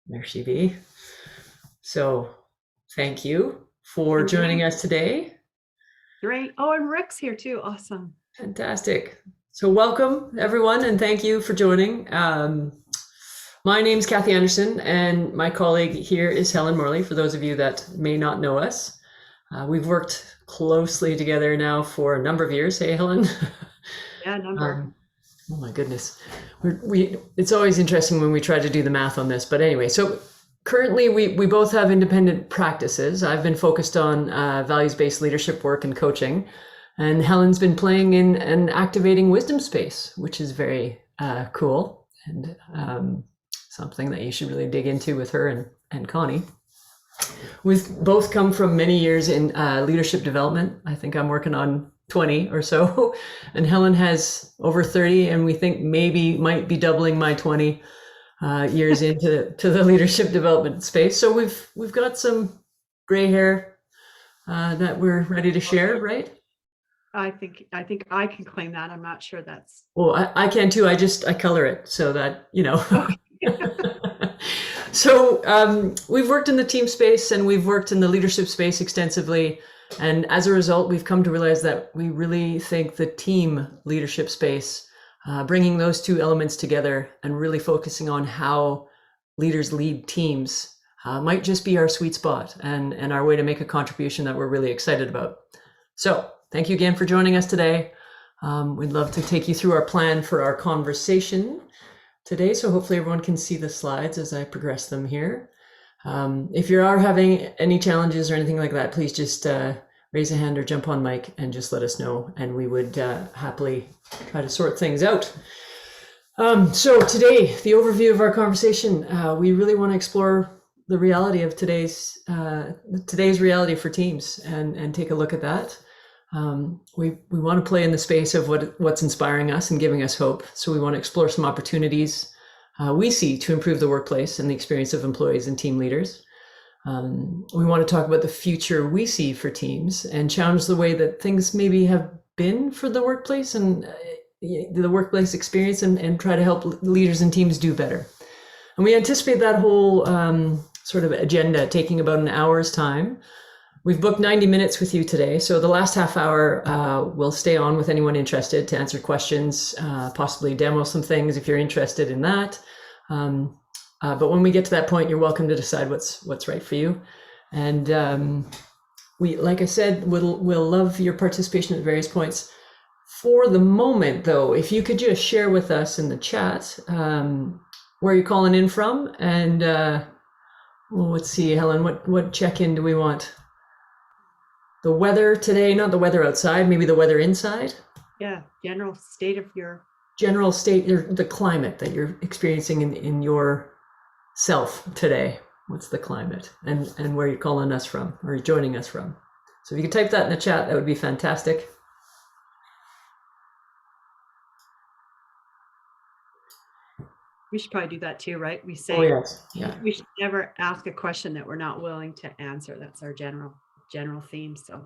There she be. So thank you for And joining Dan, us today. great. Oh, and Rick's here too. Awesome. Fantastic. So welcome everyone and thank you for joining. My name's Kathy Anderson and my colleague here is Helen Morley, for those of you that may not know us. We've worked closely together now for a number of years. Hey, Helen. Yeah, number. um, oh my goodness. It's always interesting when we try to do the math on this. But anyway, so currently we both have independent practices. I've been focused on values-based leadership work and coaching. And Helen's been playing in an activating wisdom space, which is very cool and something that you should really dig into with her and Connie. We've both come from many years in leadership development. I think I'm working on 20 or so, and Helen has over 30, and we think maybe might be doubling my 20 years into the leadership development space. So we've got some gray hair that we're ready to share, right? I think I can claim that. I'm not sure that's Well, I can too. I color it so that, you know. okay. So we've worked in the team space and we've worked in the leadership space extensively. And as a result, we've come to realize that we really think the team leadership space, bringing those two elements together and really focusing on how leaders lead teams might just be our sweet spot and our way to make a contribution that we're really excited about. So thank you again for joining us today. We'd love to take you through our plan for our conversation today. So hopefully everyone can see the slides as I progress them here. If you are having any challenges or anything like that, please just raise a hand or jump on mic and just let us know, and we would happily try to sort things out. So today, the overview of our conversation, we really want to explore the reality of today's reality for teams and take a look at that. We want to play in the space of what's inspiring us and giving us hope. So we want to explore some opportunities we see to improve the workplace and the experience of employees and team leaders. We want to talk about the future we see for teams and challenge the way that things maybe have been for the workplace and the workplace experience and try to help leaders and teams do better. And we anticipate that whole sort of agenda taking about an hour's time. We've booked 90 minutes with you today. So the last half hour, we'll stay on with anyone interested to answer questions, possibly demo some things if you're interested in that. But when we get to that point, you're welcome to decide what's right for you. And we, like I said, we'll love your participation at various points. For the moment, though, if you could just share with us in the chat where you're calling in from, and well, let's see, Helen, what check-in do we want? The weather today, not the weather outside, maybe the weather inside. Yeah, general state of your General state, the climate that you're experiencing in your self today. What's the climate and where you're calling us from or joining us from? So if you could type that in the chat, that would be fantastic. we should probably do that too, right? We Oh say yes, yeah. we should never ask a question that we're not willing to answer. That's our general theme. So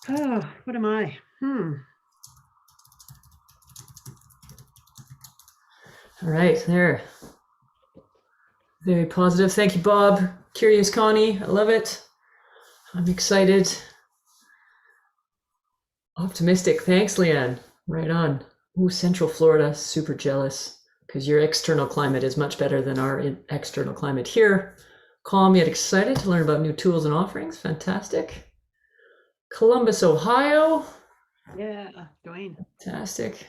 oh, what am I? All right, there. Very positive. Thank you, Bob. Curious Connie, I love it. I'm excited. Optimistic. Thanks, Leanne. Right on. Ooh, Central Florida, super jealous because your external climate is much better than our external climate here. Calm yet excited to learn about new tools and offerings. Fantastic. Columbus, Ohio. Yeah, Dwayne. Fantastic.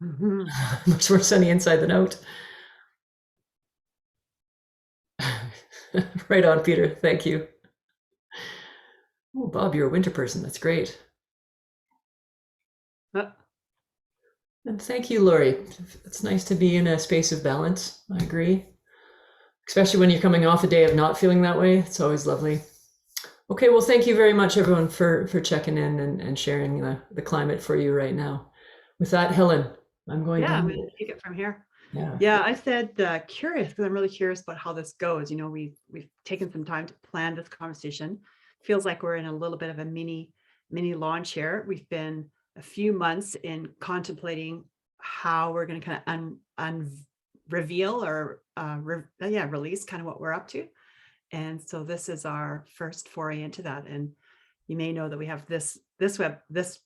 Much more sunny inside than out. Right on, Peter. Thank you. Oh, Bob, you're a winter person. That's great. And thank you, Lori. It's nice to be in a space of balance. I agree. Especially when you're coming off a day of not feeling that way. It's always lovely. Okay, well, thank you very much, everyone, for checking in and sharing the climate for you right now. With that, Helen, I'm going I'm going to take it from here. Yeah. Yeah, I said curious because I'm really curious about how this goes. You know, we've taken some time to plan this conversation. Feels like we're in a little bit of a mini launch here. We've been a few months in contemplating how we're going to kind of reveal or release kind of what we're up to. And so this is our first foray into that. And you may know that we have this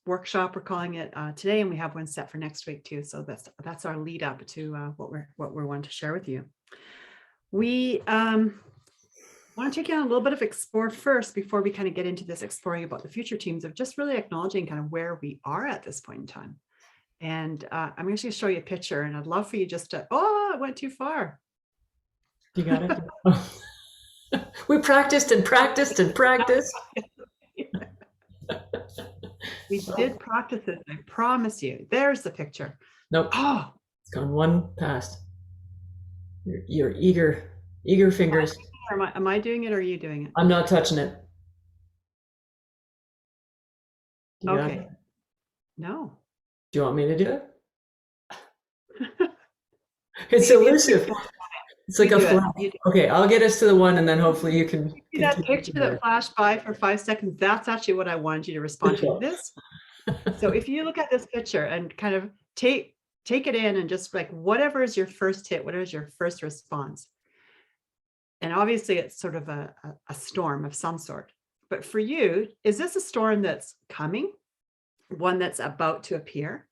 workshop, we're calling it today, and we have one set for next week too. So that's our lead up to what we're wanting to share with you. We want to take you on a little bit of explore first before we kind of get into this exploring about the future teams, of just really acknowledging kind of where we are at this point in time. And I'm going to show you a picture, and I'd love for you just to, it went too far. You got it? We practiced and practiced and practiced. We did practice it, I promise you. There's the picture. Nope. Oh, It's gone one past. Your eager fingers. am I doing it or are you doing it? I'm not touching it. You got Okay. it? No. Do you want me to do it? It's elusive. It's like a flash. Okay, I'll get us to the one, and then hopefully you can. See that picture that flashed by for 5 seconds? That's actually what I wanted you to respond to. This. So if you look at this picture and kind of take it in, and just like whatever is your first hit, what is your first response? And obviously it's sort of a storm of some sort. But for you, is this a storm that's coming? One that's about to appear?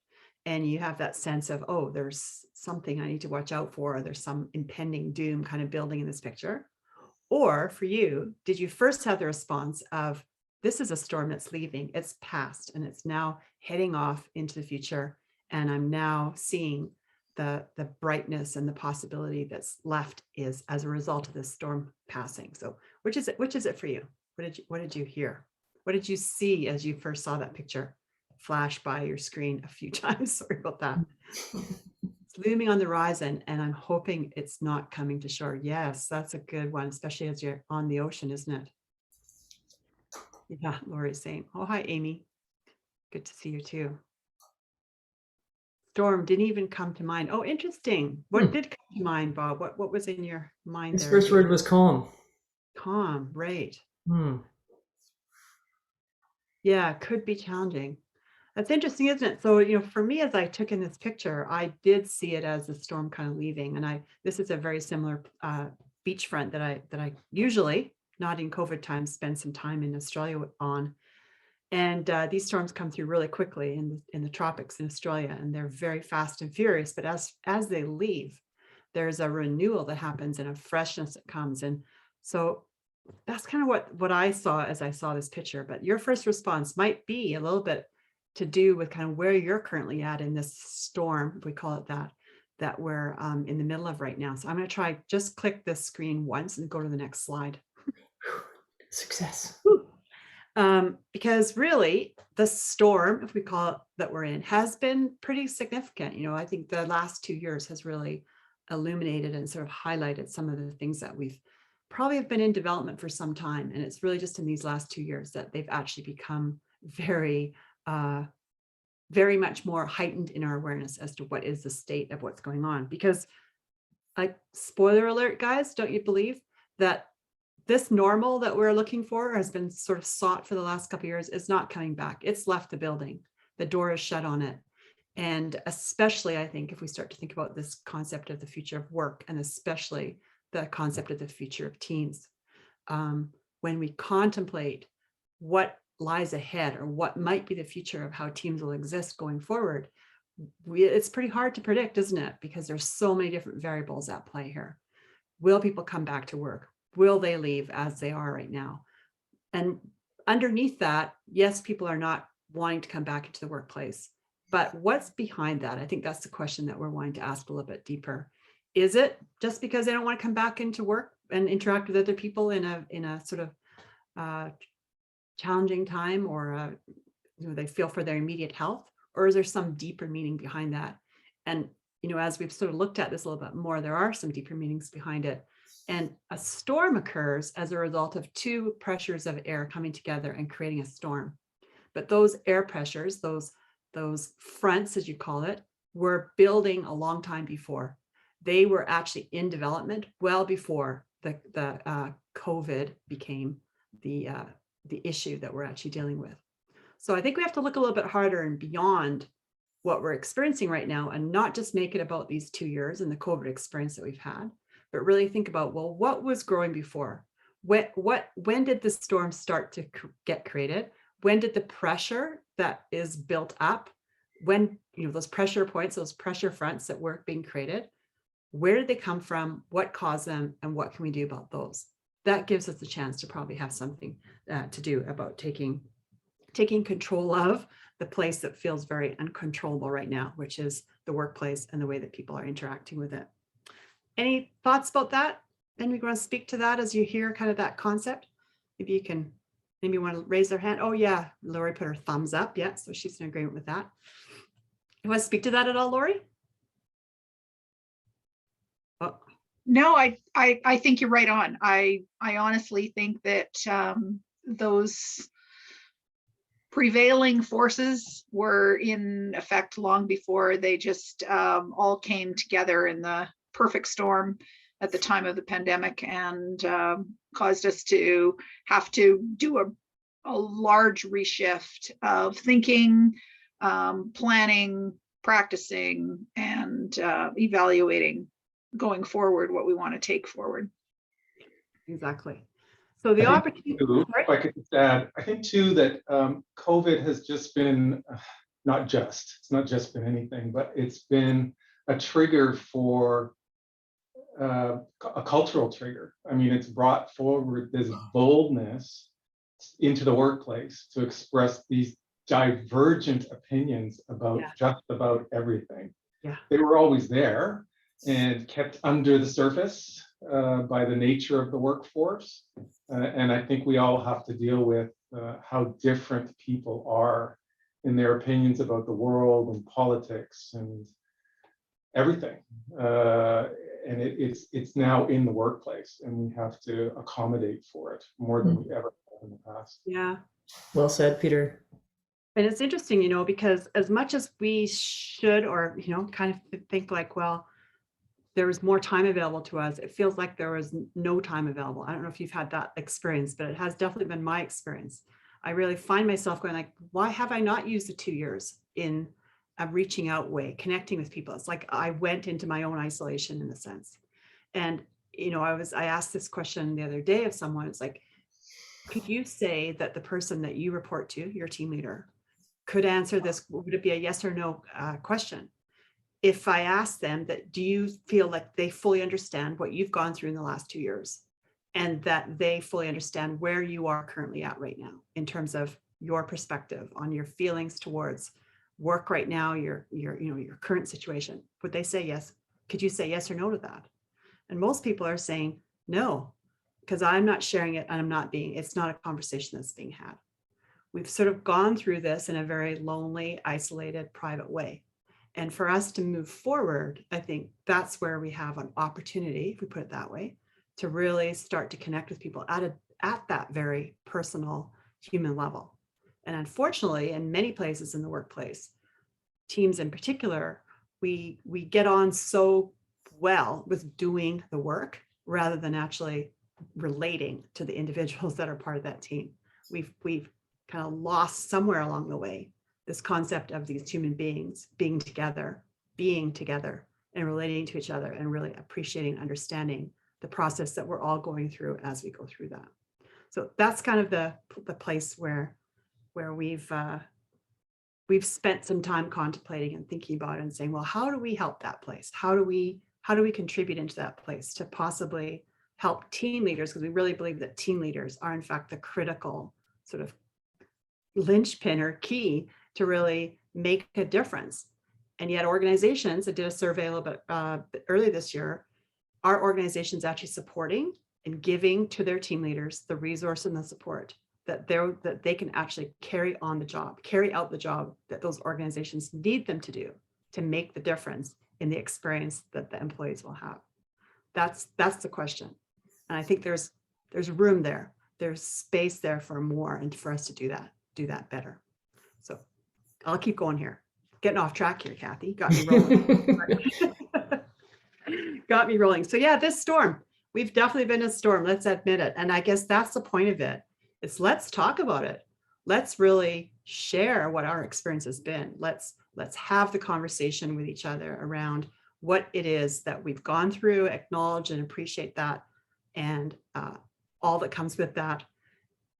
And you have that sense of, oh, there's something I need to watch out for, or there's some impending doom kind of building in this picture? Or for you, did you first have the response of, this is a storm that's leaving, it's past, and it's now heading off into the future, and I'm now seeing the brightness and the possibility that's left is as a result of this storm passing? So which is it for you? What did you hear? What did you see as you first saw that picture flash by your screen a few times? Sorry about that. It's looming on the horizon, and I'm hoping it's not coming to shore. Yes, that's a good one, especially as you're on the ocean, isn't it? Yeah, Lori's saying, oh, hi, Amy. Good to see you too. Storm didn't even come to mind. Oh, interesting. What did come to mind, Bob? What was in your mind there? His first word was calm. Calm, right. Yeah, could be challenging. That's interesting, isn't it? So, for me, as I took in this picture, I did see it as the storm kind of leaving. And this is a very similar beachfront that I usually, not in COVID times, spend some time in Australia on. And these storms come through really quickly in the tropics in Australia, and they're very fast and furious. But as they leave, there's a renewal that happens and a freshness that comes. And so that's kind of what I saw as I saw this picture. But your first response might be a little bit to do with kind of where you're currently at in this storm, if we call it that we're in the middle of right now. So I'm going to try, just click this screen once and go to the next slide. Success. Because really the storm, if we call it, that we're in has been pretty significant. I think the last 2 years has really illuminated and sort of highlighted some of the things that we've probably have been in development for some time. And it's really just in these last 2 years that they've actually become very much more heightened in our awareness as to what is the state of what's going on. Because, like, spoiler alert, guys, don't you believe that this normal that we're looking for has been sort of sought for the last couple of years is not coming back? It's left the building. The door is shut on it. And especially, I think, if we start to think about this concept of the future of work, and especially the concept of the future of teams, when we contemplate what lies ahead or what might be the future of how teams will exist going forward, it's pretty hard to predict, isn't it? Because there's so many different variables at play here. Will people come back to work? Will they leave as they are right now? And underneath that, yes, people are not wanting to come back into the workplace. But what's behind that? I think that's the question that we're wanting to ask a little bit deeper. Is it just because they don't want to come back into work and interact with other people in a sort of challenging time, or they feel for their immediate health? Or is there some deeper meaning behind that? And as we've sort of looked at this a little bit more, there are some deeper meanings behind it. And a storm occurs as a result of two pressures of air coming together and creating a storm. But those air pressures, those fronts, as you call it, were building a long time before. They were actually in development well before the COVID became the issue that we're actually dealing with. So I think we have to look a little bit harder and beyond what we're experiencing right now and not just make it about these 2 years and the COVID experience that we've had, but really think about, well, what was growing before? When did the storm start to get created? When did the pressure that is built up, when, those pressure points, those pressure fronts that were being created, where did they come from? What caused them? And what can we do about those? That gives us a chance to probably have something to do about taking control of the place that feels very uncontrollable right now, which is the workplace and the way that people are interacting with it. Any thoughts about that? And we want to speak to that as you hear kind of that concept. Maybe you can, maybe want to raise their hand. Oh yeah, Lori put her thumbs up. Yeah, so she's in agreement with that. You want to speak to that at all, Lori? Oh. No, I think you're right on. I honestly think that those prevailing forces were in effect long before they just all came together in the perfect storm at the time of the pandemic and caused us to have to do a large reshift of thinking, planning, practicing, and evaluating going forward what we want to take forward. Exactly. So the opportunity. If I could just add, I think too that COVID has just been it's not just been anything, but it's been a trigger for a cultural trigger. I mean, it's brought forward this boldness into the workplace to express these divergent opinions about just about everything. Yeah. They were always there and kept under the surface by the nature of the workforce. And I think we all have to deal with how different people are in their opinions about the world and politics and everything. And it's now in the workplace, and we have to accommodate for it more than we ever have in the past. Yeah. Well said, Peter. And it's interesting, because as much as we should, or, kind of think like, well, there was more time available to us, it feels like there was no time available. I don't know if you've had that experience, but it has definitely been my experience. I really find myself going like, why have I not used the 2 years in a reaching out way, connecting with people? It's like I went into my own isolation in a sense. And, I asked this question the other day of someone. It's like, could you say that the person that you report to, your team leader, could answer this? Would it be a yes or no question? If I ask them that, do you feel like they fully understand what you've gone through in the last 2 years, and that they fully understand where you are currently at right now in terms of your perspective on your feelings towards work right now, your current situation? Would they say yes? Could you say yes or no to that? And most people are saying no, because I'm not sharing it, and it's not a conversation that's being had. We've sort of gone through this in a very lonely, isolated, private way. And for us to move forward, I think that's where we have an opportunity, if we put it that way, to really start to connect with people at that very personal human level. And unfortunately, in many places in the workplace, teams in particular, we get on so well with doing the work rather than actually relating to the individuals that are part of that team. We've kind of lost somewhere along the way this concept of these human beings being together, and relating to each other, and really appreciating, understanding the process that we're all going through as we go through that. So that's kind of the place where we've spent some time contemplating and thinking about it and saying, well, how do we help that place? How do we contribute into that place to possibly help team leaders? Because we really believe that team leaders are in fact the critical sort of linchpin or key to really make a difference. And yet organizations, I did a survey a little bit early this year, are organizations actually supporting and giving to their team leaders the resource and the support that they can actually carry out the job that those organizations need them to do to make the difference in the experience that the employees will have? That's the question. And I think there's room there. There's space there for more, and for us to do that better. So I'll keep going here. Getting off track here, Kathy. Got me rolling. Got me rolling. So yeah, this storm, we've definitely been in a storm. Let's admit it. And I guess that's the point of it. It's let's talk about it. Let's really share what our experience has been. Let's Let's have the conversation with each other around what it is that we've gone through, acknowledge and appreciate that, and all that comes with that.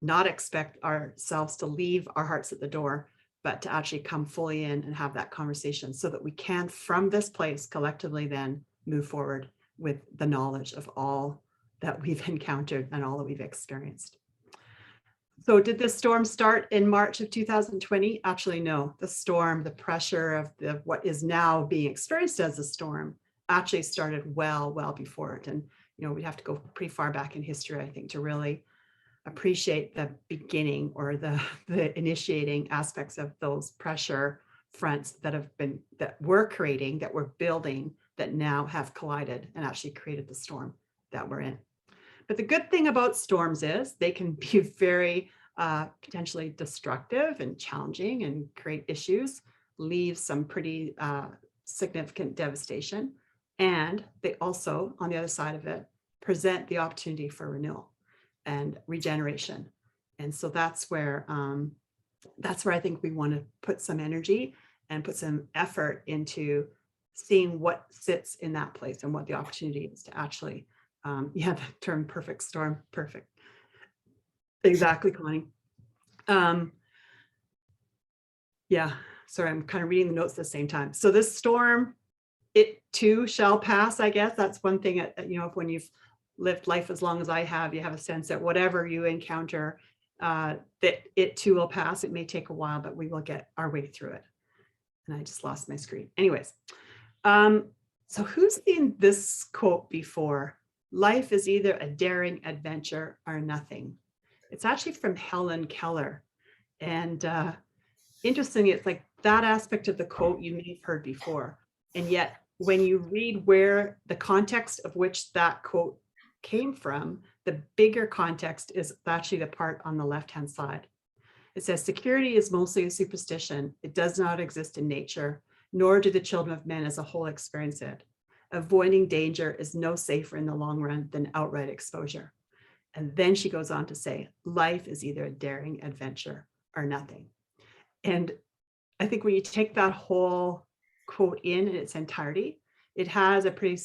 Not expect ourselves to leave our hearts at the door, but to actually come fully in and have that conversation so that we can, from this place, collectively then move forward with the knowledge of all that we've encountered and all that we've experienced. So did this storm start in March of 2020? Actually, no. The storm, the pressure of what is now being experienced as a storm actually started well before it. And, we'd have to go pretty far back in history, I think, to really appreciate the beginning or the initiating aspects of those pressure fronts that we're creating, that we're building, that now have collided and actually created the storm that we're in. But the good thing about storms is they can be very potentially destructive and challenging and create issues, leave some pretty significant devastation. And they also, on the other side of it, present the opportunity for renewal and regeneration. And so that's where I think we want to put some energy and put some effort into seeing what sits in that place and what the opportunity is to actually, the term perfect storm, perfect. Exactly, Connie. Yeah, sorry, I'm kind of reading the notes at the same time. So this storm, it too shall pass, I guess. That's one thing, when you've lived life as long as I have, you have a sense that whatever you encounter, that it too will pass. It may take a while, but we will get our way through it. And I just lost my screen. Anyways, so who's seen this quote before? Life is either a daring adventure or nothing. It's actually from Helen Keller. And interestingly, it's like that aspect of the quote you may have heard before. And yet when you read where the context of which that quote came from, the bigger context is actually the part on the left-hand side. It says, security is mostly a superstition. It does not exist in nature, nor do the children of men as a whole experience it. Avoiding danger is no safer in the long run than outright exposure. And then she goes on to say, life is either a daring adventure or nothing. And I think when you take that whole quote in its entirety, it has a pretty,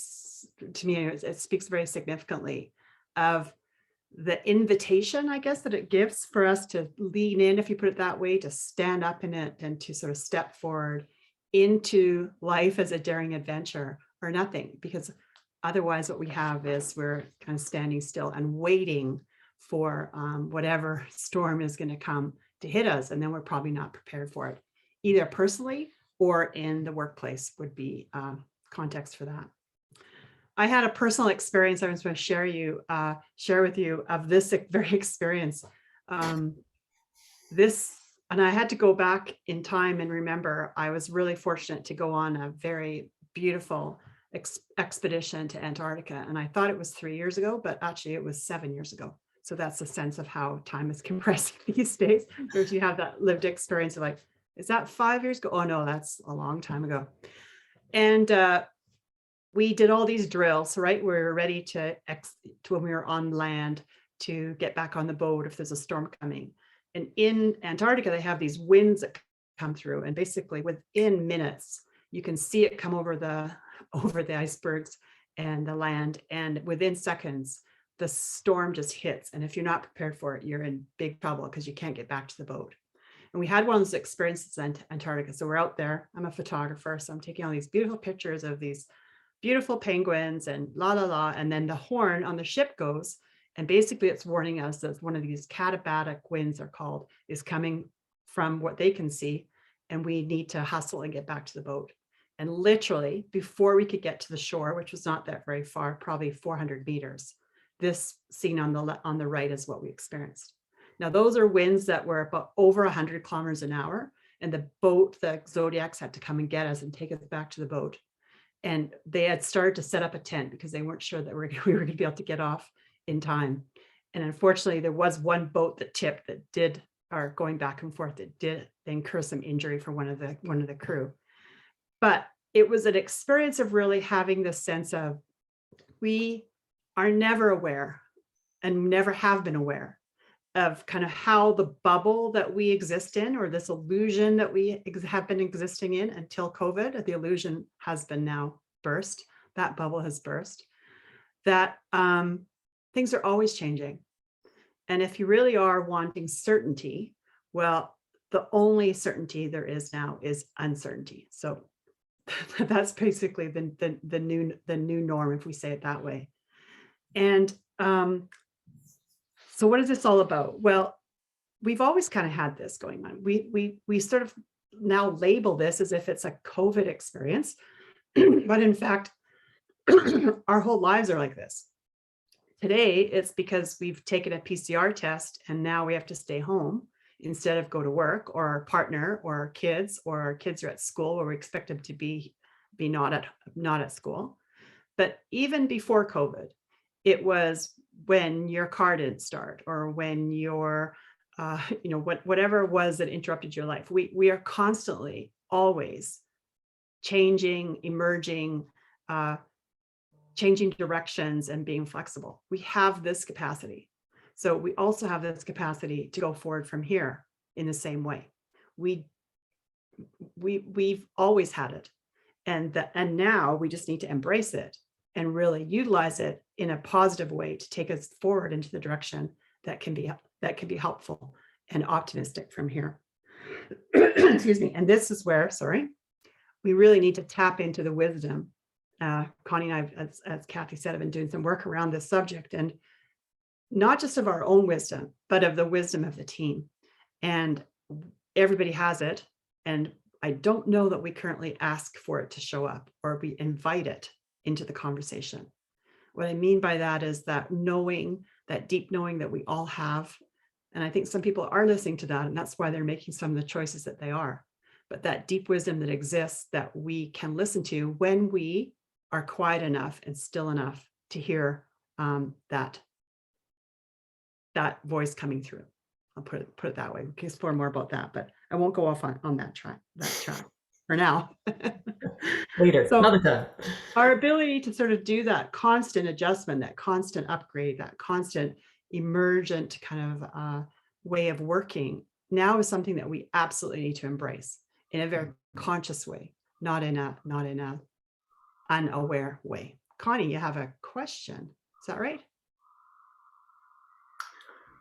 to me, it speaks very significantly of the invitation, I guess, that it gives for us to lean in, if you put it that way, to stand up in it and to sort of step forward into life as a daring adventure or nothing. Because otherwise what we have is we're kind of standing still and waiting for whatever storm is going to come to hit us. And then we're probably not prepared for it, either personally or in the workplace would be context for that. I had a personal experience I was going to share with you of this very experience. And I had to go back in time and remember, I was really fortunate to go on a very beautiful expedition to Antarctica. And I thought it was 3 years ago, but actually it was 7 years ago. So that's the sense of how time is compressed these days. Whereas you have that lived experience of like, is that 5 years ago? Oh no, that's a long time ago. And we did all these drills, right? We were ready to when we were on land to get back on the boat if there's a storm coming. And in Antarctica, they have these winds that come through, and basically within minutes, you can see it come over the icebergs and the land, and within seconds, the storm just hits. And if you're not prepared for it, you're in big trouble because you can't get back to the boat. And we had one of those experiences in Antarctica. So we're out there. I'm a photographer, so I'm taking all these beautiful pictures of these beautiful penguins and la la la. And then the horn on the ship goes, and basically it's warning us that one of these katabatic winds are called is coming from what they can see, and we need to hustle and get back to the boat. And literally before we could get to the shore, which was not that very far, probably 400 meters, this scene on the right is what we experienced. Now those are winds that were about over 100 kilometers an hour, and the boat, the Zodiacs, had to come and get us and take us back to the boat. And they had started to set up a tent because they weren't sure that we were going to be able to get off in time. And unfortunately, there was one boat that tipped that did, or going back and forth, that did incur some injury for one of the crew. But it was an experience of really having this sense of we are never aware and never have been aware of kind of how the bubble that we exist in, or this illusion that we have been existing in until COVID, the illusion has been now burst. That bubble has burst. That things are always changing. And if you really are wanting certainty, well, the only certainty there is now is uncertainty. So that's basically the new norm, if we say it that way. And so what is this all about? Well, we've always kind of had this going on. We sort of now label this as if it's a COVID experience, but in fact, our whole lives are like this. Today, it's because we've taken a PCR test and now we have to stay home instead of go to work, or our partner or our kids are at school where we expect them to be not at school. But even before COVID, it was when your car didn't start, or when your whatever it was that interrupted your life. We are constantly, always changing, emerging, changing directions and being flexible. We have this capacity. So we also have this capacity to go forward from here in the same way. We've always had it. And now we just need to embrace it and really utilize it in a positive way to take us forward into the direction that can be helpful and optimistic from here. Excuse me. And this is where, we really need to tap into the wisdom. Connie and I, as Kathy said, have been doing some work around this subject, and not just of our own wisdom, but of the wisdom of the team. And everybody has it. And I don't know that we currently ask for it to show up, or we invite it into the conversation. What I mean by that is that knowing, that deep knowing that we all have. And I think some people are listening to that, and that's why they're making some of the choices that they are. But that deep wisdom that exists that we can listen to when we are quiet enough and still enough to hear that voice coming through. I'll put it that way. We can explore more about that, but I won't go off on that track for now. Later, So another time. our ability to sort of do that constant adjustment, that constant upgrade, that constant emergent kind of way of working now is something that we absolutely need to embrace in a very conscious way, not in a unaware way. Connie, you have a question. Is that right?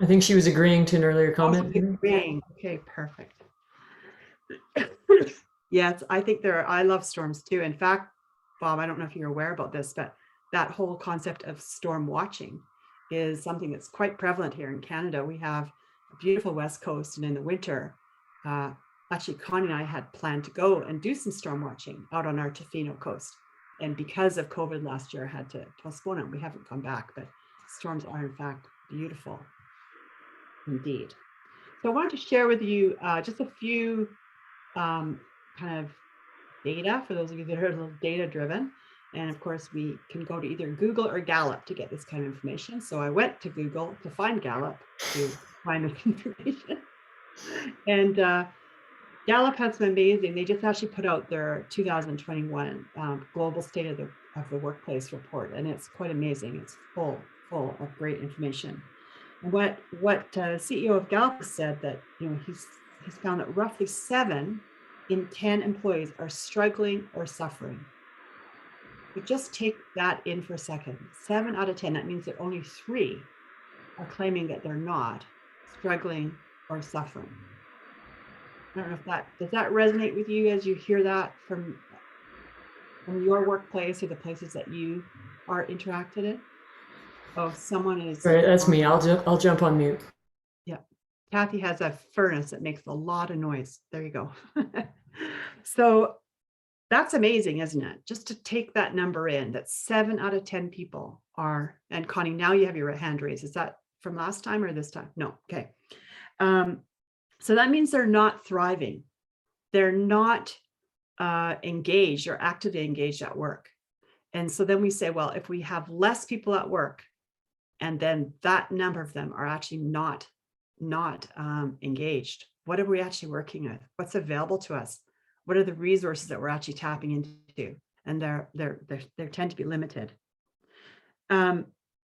I think she was agreeing to an earlier comment. Agreeing. Okay, perfect. Yes, I think I love storms too. In fact, Bob, I don't know if you're aware about this, but that whole concept of storm watching is something that's quite prevalent here in Canada. We have a beautiful West Coast, and in the winter, actually Connie and I had planned to go and do some storm watching out on our Tofino coast. And because of COVID last year, I had to postpone it. We haven't come back, but storms are in fact beautiful indeed. So I wanted to share with you just a few kind of data for those of you that are a little data driven. And of course, we can go to either Google or Gallup to get this kind of information. So I went to Google to find Gallup to find this information. And Gallup has been amazing. They just actually put out their 2021 Global State of the Workplace report, and it's quite amazing. It's full of great information. And what CEO of Gallup said that he's found that roughly 7 in 10 employees are struggling or suffering. But just take that in for a second. 7 out of 10. That means that only 3 are claiming that they're not struggling or suffering. I don't know if does that resonate with you as you hear that from your workplace or the places that you are interacted in? Oh, someone is. Right, that's me. I'll jump on mute. Yeah, Kathy has a furnace that makes a lot of noise. There you go. So that's amazing, isn't it? Just to take that number in, that 7 out of 10 people are. And Connie, now you have your hand raised. Is that from last time or this time? No. Okay. So that means they're not thriving. They're not engaged or actively engaged at work. And so then we say, well, if we have less people at work, and then that number of them are actually not engaged, what are we actually working with? What's available to us? What are the resources that we're actually tapping into? And they tend to be limited.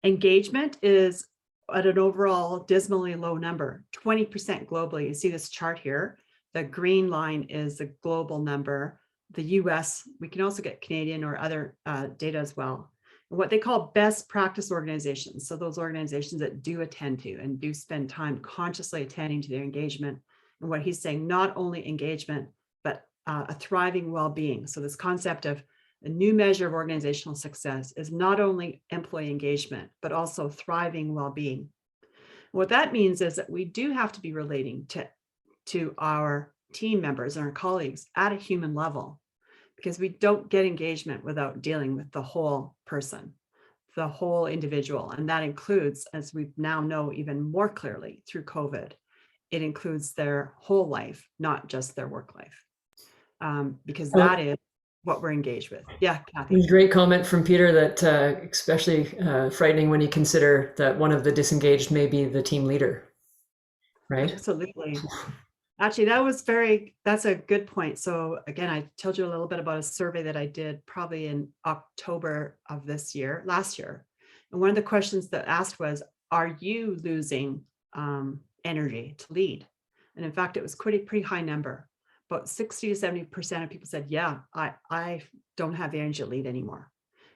Engagement is at an overall dismally low number, 20% globally. You see this chart here. The green line is the global number. The US, we can also get Canadian or other data as well. And what they call best practice organizations. So those organizations that do attend to and do spend time consciously attending to their engagement. And what he's saying, not only engagement, but a thriving well-being. So this concept of a new measure of organizational success is not only employee engagement, but also thriving well-being. What that means is that we do have to be relating to our team members and our colleagues at a human level, because we don't get engagement without dealing with the whole person, the whole individual. And that includes, as we now know even more clearly through COVID, it includes their whole life, not just their work life, because that is what we're engaged with. Yeah, Kathy. Great comment from Peter that especially frightening when you consider that one of the disengaged may be the team leader, right? Absolutely. Actually, that's a good point. So again, I told you a little bit about a survey that I did probably in October of last year. And one of the questions that asked was, are you losing energy to lead? And in fact, it was pretty high number. About 60 to 70% of people said, yeah, I don't have the energy to lead anymore.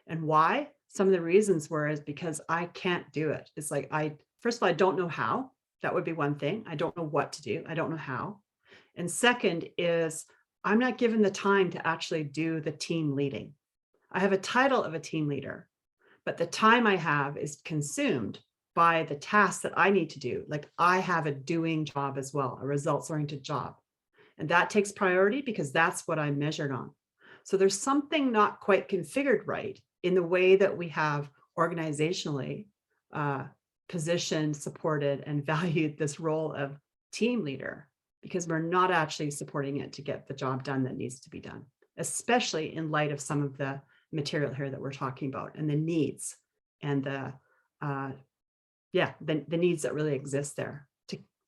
And why? Some of the reasons is because I can't do it. It's like, first of all, I don't know how. That would be one thing. I don't know what to do. I don't know how. And second is I'm not given the time to actually do the team leading. I have a title of a team leader, but the time I have is consumed by the tasks that I need to do. Like I have a doing job as well, a results-oriented job. And that takes priority because that's what I'm measured on. So there's something not quite configured right in the way that we have organizationally positioned, supported, and valued this role of team leader, because we're not actually supporting it to get the job done that needs to be done, especially in light of some of the material here that we're talking about and the needs and the needs that really exist there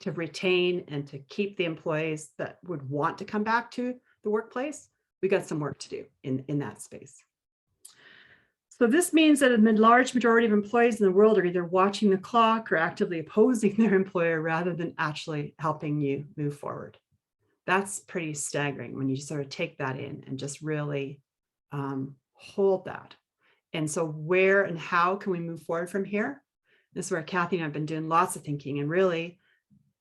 to retain and to keep the employees that would want to come back to the workplace. We got some work to do in that space. So this means that a large majority of employees in the world are either watching the clock or actively opposing their employer rather than actually helping you move forward. That's pretty staggering when you sort of take that in and just really hold that. And so where and how can we move forward from here? This is where Kathy and I have been doing lots of thinking and really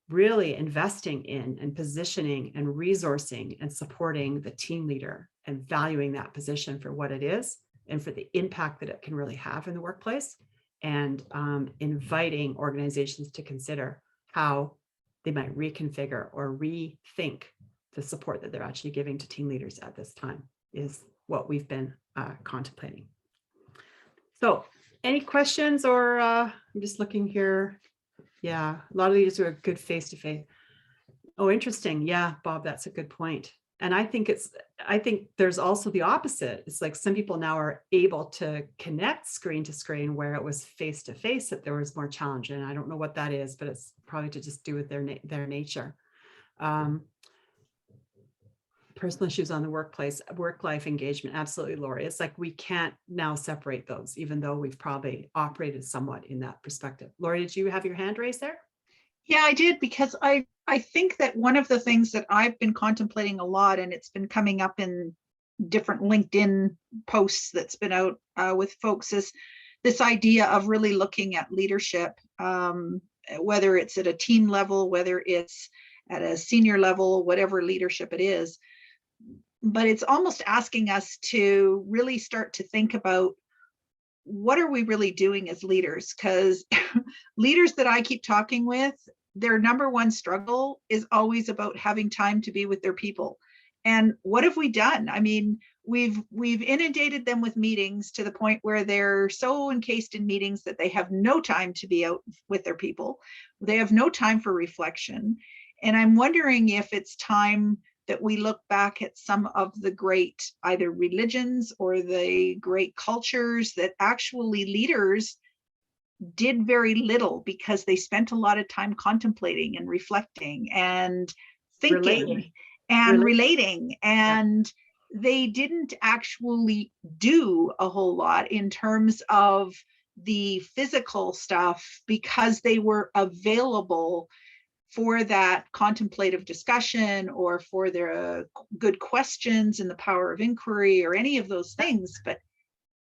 investing in and positioning and resourcing and supporting the team leader and valuing that position for what it is and for the impact that it can really have in the workplace, and inviting organizations to consider how they might reconfigure or rethink the support that they're actually giving to team leaders at this time is what we've been contemplating. So any questions or I'm just looking here. Yeah, a lot of these are good face-to-face. Oh, interesting. Yeah, Bob, that's a good point. And I think there's also the opposite. It's like some people now are able to connect screen to screen where it was face-to-face that there was more challenge. And I don't know what that is, but it's probably to just do with their nature. Personal issues on the workplace, work-life engagement. Absolutely, Lori. It's like we can't now separate those, even though we've probably operated somewhat in that perspective. Lori, did you have your hand raised there? Yeah, I did, because I think that one of the things that I've been contemplating a lot, and it's been coming up in different LinkedIn posts that's been out with folks, is this idea of really looking at leadership, whether it's at a team level, whether it's at a senior level, whatever leadership it is. But it's almost asking us to really start to think about what are we really doing as leaders? Because leaders that I keep talking with, their number one struggle is always about having time to be with their people. And what have we done? I mean, we've inundated them with meetings to the point where they're so encased in meetings that they have no time to be out with their people. They have no time for reflection. And I'm wondering if it's time that we look back at some of the great either religions or the great cultures that actually leaders did very little because they spent a lot of time contemplating and reflecting and thinking and relating. And they didn't actually do a whole lot in terms of the physical stuff because they were available for that contemplative discussion or for their good questions and the power of inquiry or any of those things. But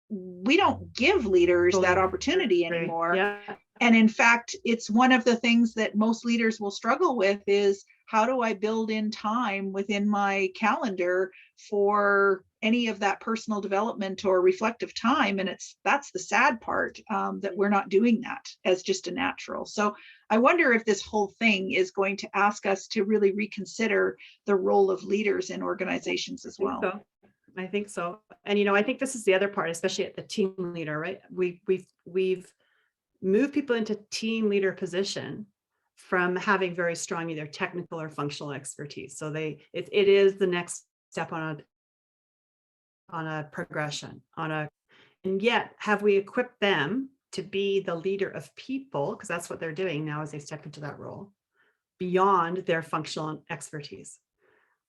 we don't give leaders that opportunity anymore. Yeah. And in fact, it's one of the things that most leaders will struggle with is how do I build in time within my calendar for any of that personal development or reflective time? And that's the sad part, that we're not doing that as just a natural. So I wonder if this whole thing is going to ask us to really reconsider the role of leaders in organizations as well. So. I think so. And, you know, I think this is the other part, especially at the team leader, right? We've moved people into team leader position from having very strong either technical or functional expertise. So it is the next step on a progression, and yet have we equipped them to be the leader of people? Because that's what they're doing now as they step into that role beyond their functional expertise.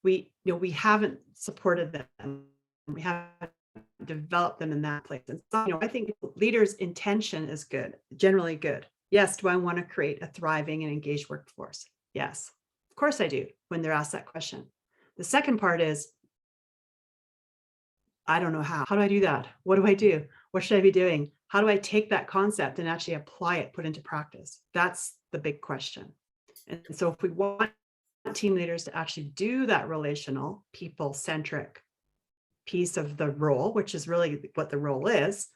We haven't supported them. We haven't developed them in that place. And so, I think leaders' intention is good, generally good. Yes, do I want to create a thriving and engaged workforce? Yes, of course I do, when they're asked that question. The second part is, I don't know how. How do I do that? What do I do? What should I be doing? How do I take that concept and actually apply it, put into practice? That's the big question. And so if we want team leaders to actually do that relational, people-centric piece of the role, which is really what the role is,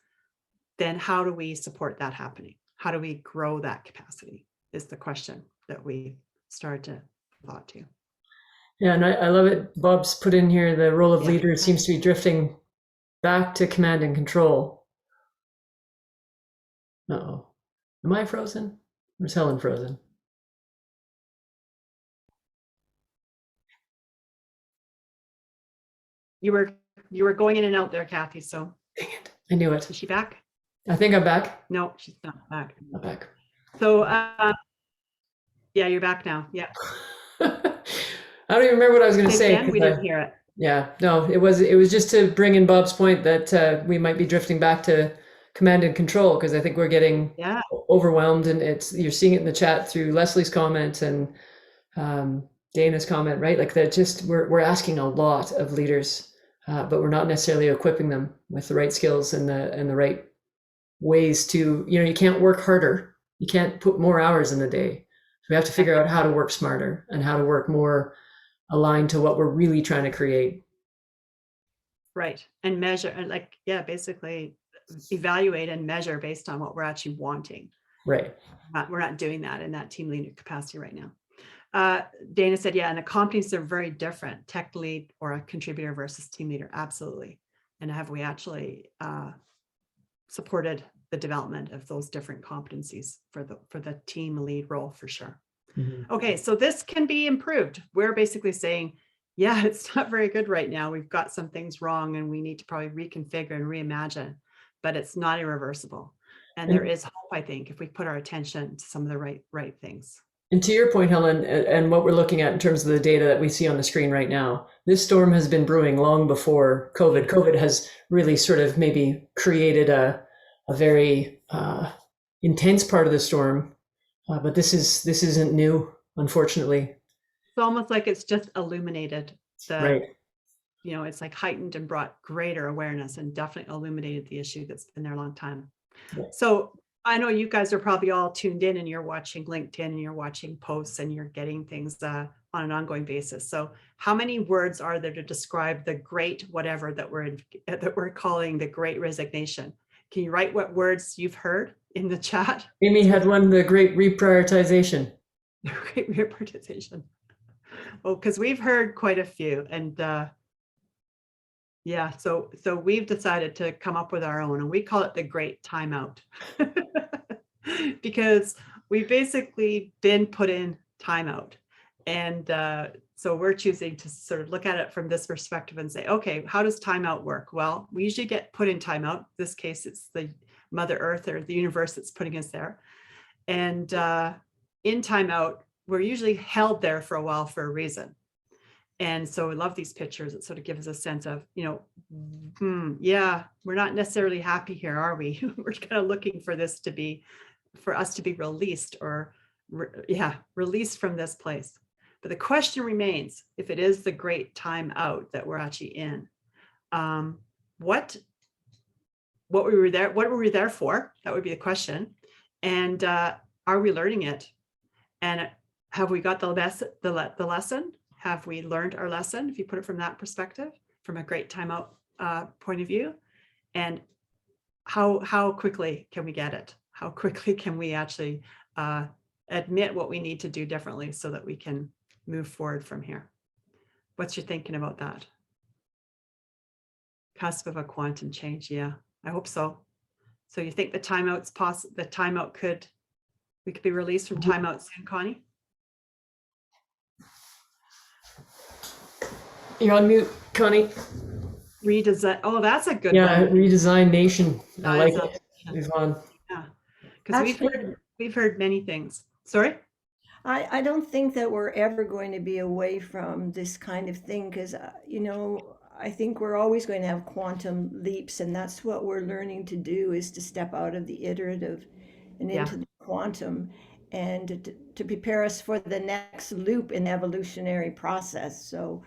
then how do we support that happening? How do we grow that capacity is the question that we started to thought to. Yeah, and I love it. Bob's put in here the role of Yeah. leader seems to be drifting back to command and control. Uh-oh. Am I frozen? Or is Helen frozen? You were going in and out there, Kathy. So Dang it. I knew it. is she back? I think I'm back. No, she's not back. I'm back. So yeah, you're back now. Yeah. I don't even remember what I was going to say. Again, we didn't hear it. Yeah, no, it was just to bring in Bob's point that we might be drifting back to command and control, because I think we're getting overwhelmed, and you're seeing it in the chat through Leslie's comment and Dana's comment, right? Like that, just we're asking a lot of leaders, but we're not necessarily equipping them with the right skills and the right ways to, you can't work harder, you can't put more hours in the day. So we have to figure out how to work smarter and how to work more aligned to what we're really trying to create. Right. And measure, and basically evaluate and measure based on what we're actually wanting. Right. We're not doing that in that team leader capacity right now. Dana said, yeah, and the competencies are very different, tech lead or a contributor versus team leader. Absolutely. And have we actually supported the development of those different competencies for the team lead role for sure. Mm-hmm. Okay, so this can be improved. We're basically saying, yeah, it's not very good right now. We've got some things wrong and we need to probably reconfigure and reimagine, but it's not irreversible. And there is hope, I think, if we put our attention to some of the right things. And to your point, Helen, and what we're looking at in terms of the data that we see on the screen right now, this storm has been brewing long before COVID. COVID has really sort of maybe created a very intense part of the storm, but this isn't new, unfortunately. It's almost like it's just illuminated right. It's like heightened and brought greater awareness and definitely illuminated the issue that's been there a long time. Yeah. So I know you guys are probably all tuned in and you're watching LinkedIn and you're watching posts and you're getting things on an ongoing basis. So how many words are there to describe the great whatever that we're calling the great resignation? Can you write what words you've heard in the chat? Amy had one, the great reprioritization. The great reprioritization. Well, because we've heard quite a few, and yeah, so we've decided to come up with our own, and we call it the great timeout. Because we've basically been put in timeout. And so we're choosing to sort of look at it from this perspective and say, okay, how does timeout work? Well, we usually get put in timeout. In this case, it's the Mother Earth or the universe that's putting us there. And in timeout, we're usually held there for a while for a reason. And so I love these pictures. It sort of gives us a sense of, yeah, we're not necessarily happy here, are we? We're kind of looking for this to be, for us to be released or, released from this place. But the question remains, if it is the great time out that we're actually in, what were we there? What were we there for? That would be the question. And are we learning it? And have we got the lesson? Have we learned our lesson? If you put it from that perspective, from a great timeout point of view, and how quickly can we get it? How quickly can we actually admit what we need to do differently so that we can move forward from here? What's your thinking about that? Cusp of a quantum change. Yeah, I hope so. So you think the timeout's possible? The timeout we could be released from timeout soon, Connie? You're on mute, Connie. Redesign. Oh, that's a good Yeah, one. redesign nation. I like Redesign. it. Yvonne. Yeah, because we've heard many things. Sorry. I don't think that we're ever going to be away from this kind of thing because, I think we're always going to have quantum leaps, and that's what we're learning to do, is to step out of the iterative and into the quantum, and to prepare us for the next loop in evolutionary process. So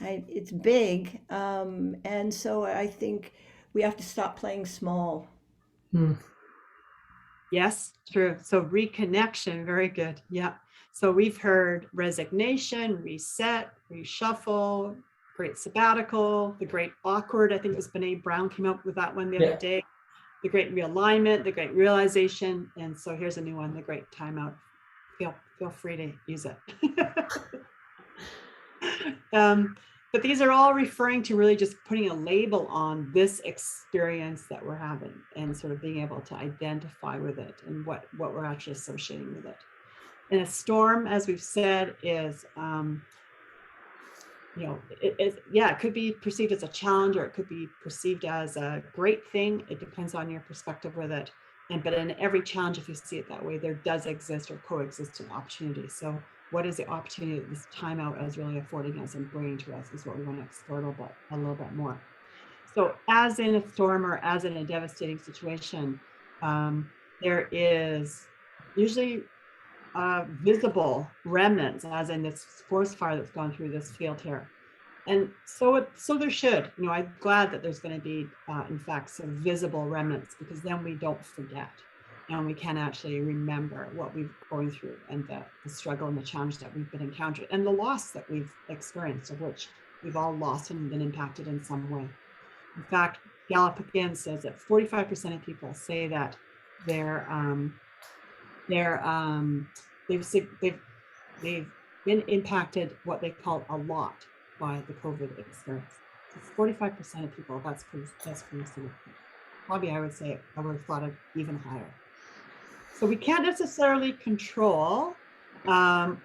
it's big, and so I think we have to stop playing small. Yes, true. So reconnection, very good. Yeah. So we've heard resignation, reset, reshuffle, great sabbatical, the great awkward. I think it was Brene Brown came up with that one the other day. The great realignment, the great realization. And so here's a new one, the great timeout. Feel free to use it. But these are all referring to really just putting a label on this experience that we're having and sort of being able to identify with it and what we're actually associating with it. And a storm, as we've said, is, it could be perceived as a challenge, or it could be perceived as a great thing. It depends on your perspective with it. But in every challenge, if you see it that way, there does exist or coexist an opportunity. So what is the opportunity that this timeout is really affording us and bringing to us is what we want to explore a little bit more. So as in a storm or as in a devastating situation, there is usually visible remnants, as in this forest fire that's gone through this field here. And so there should, I'm glad that there's going to be, in fact, some visible remnants, because then we don't forget and we can actually remember what we've going through and the struggle and the challenge that we've been encountering and the loss that we've experienced, of which we've all lost and been impacted in some way. In fact, Gallup again says that 45% of people say that they've been impacted what they call a lot by the COVID experience. So 45% of people, that's pretty significant. Probably I would have thought of even higher. So we can't necessarily control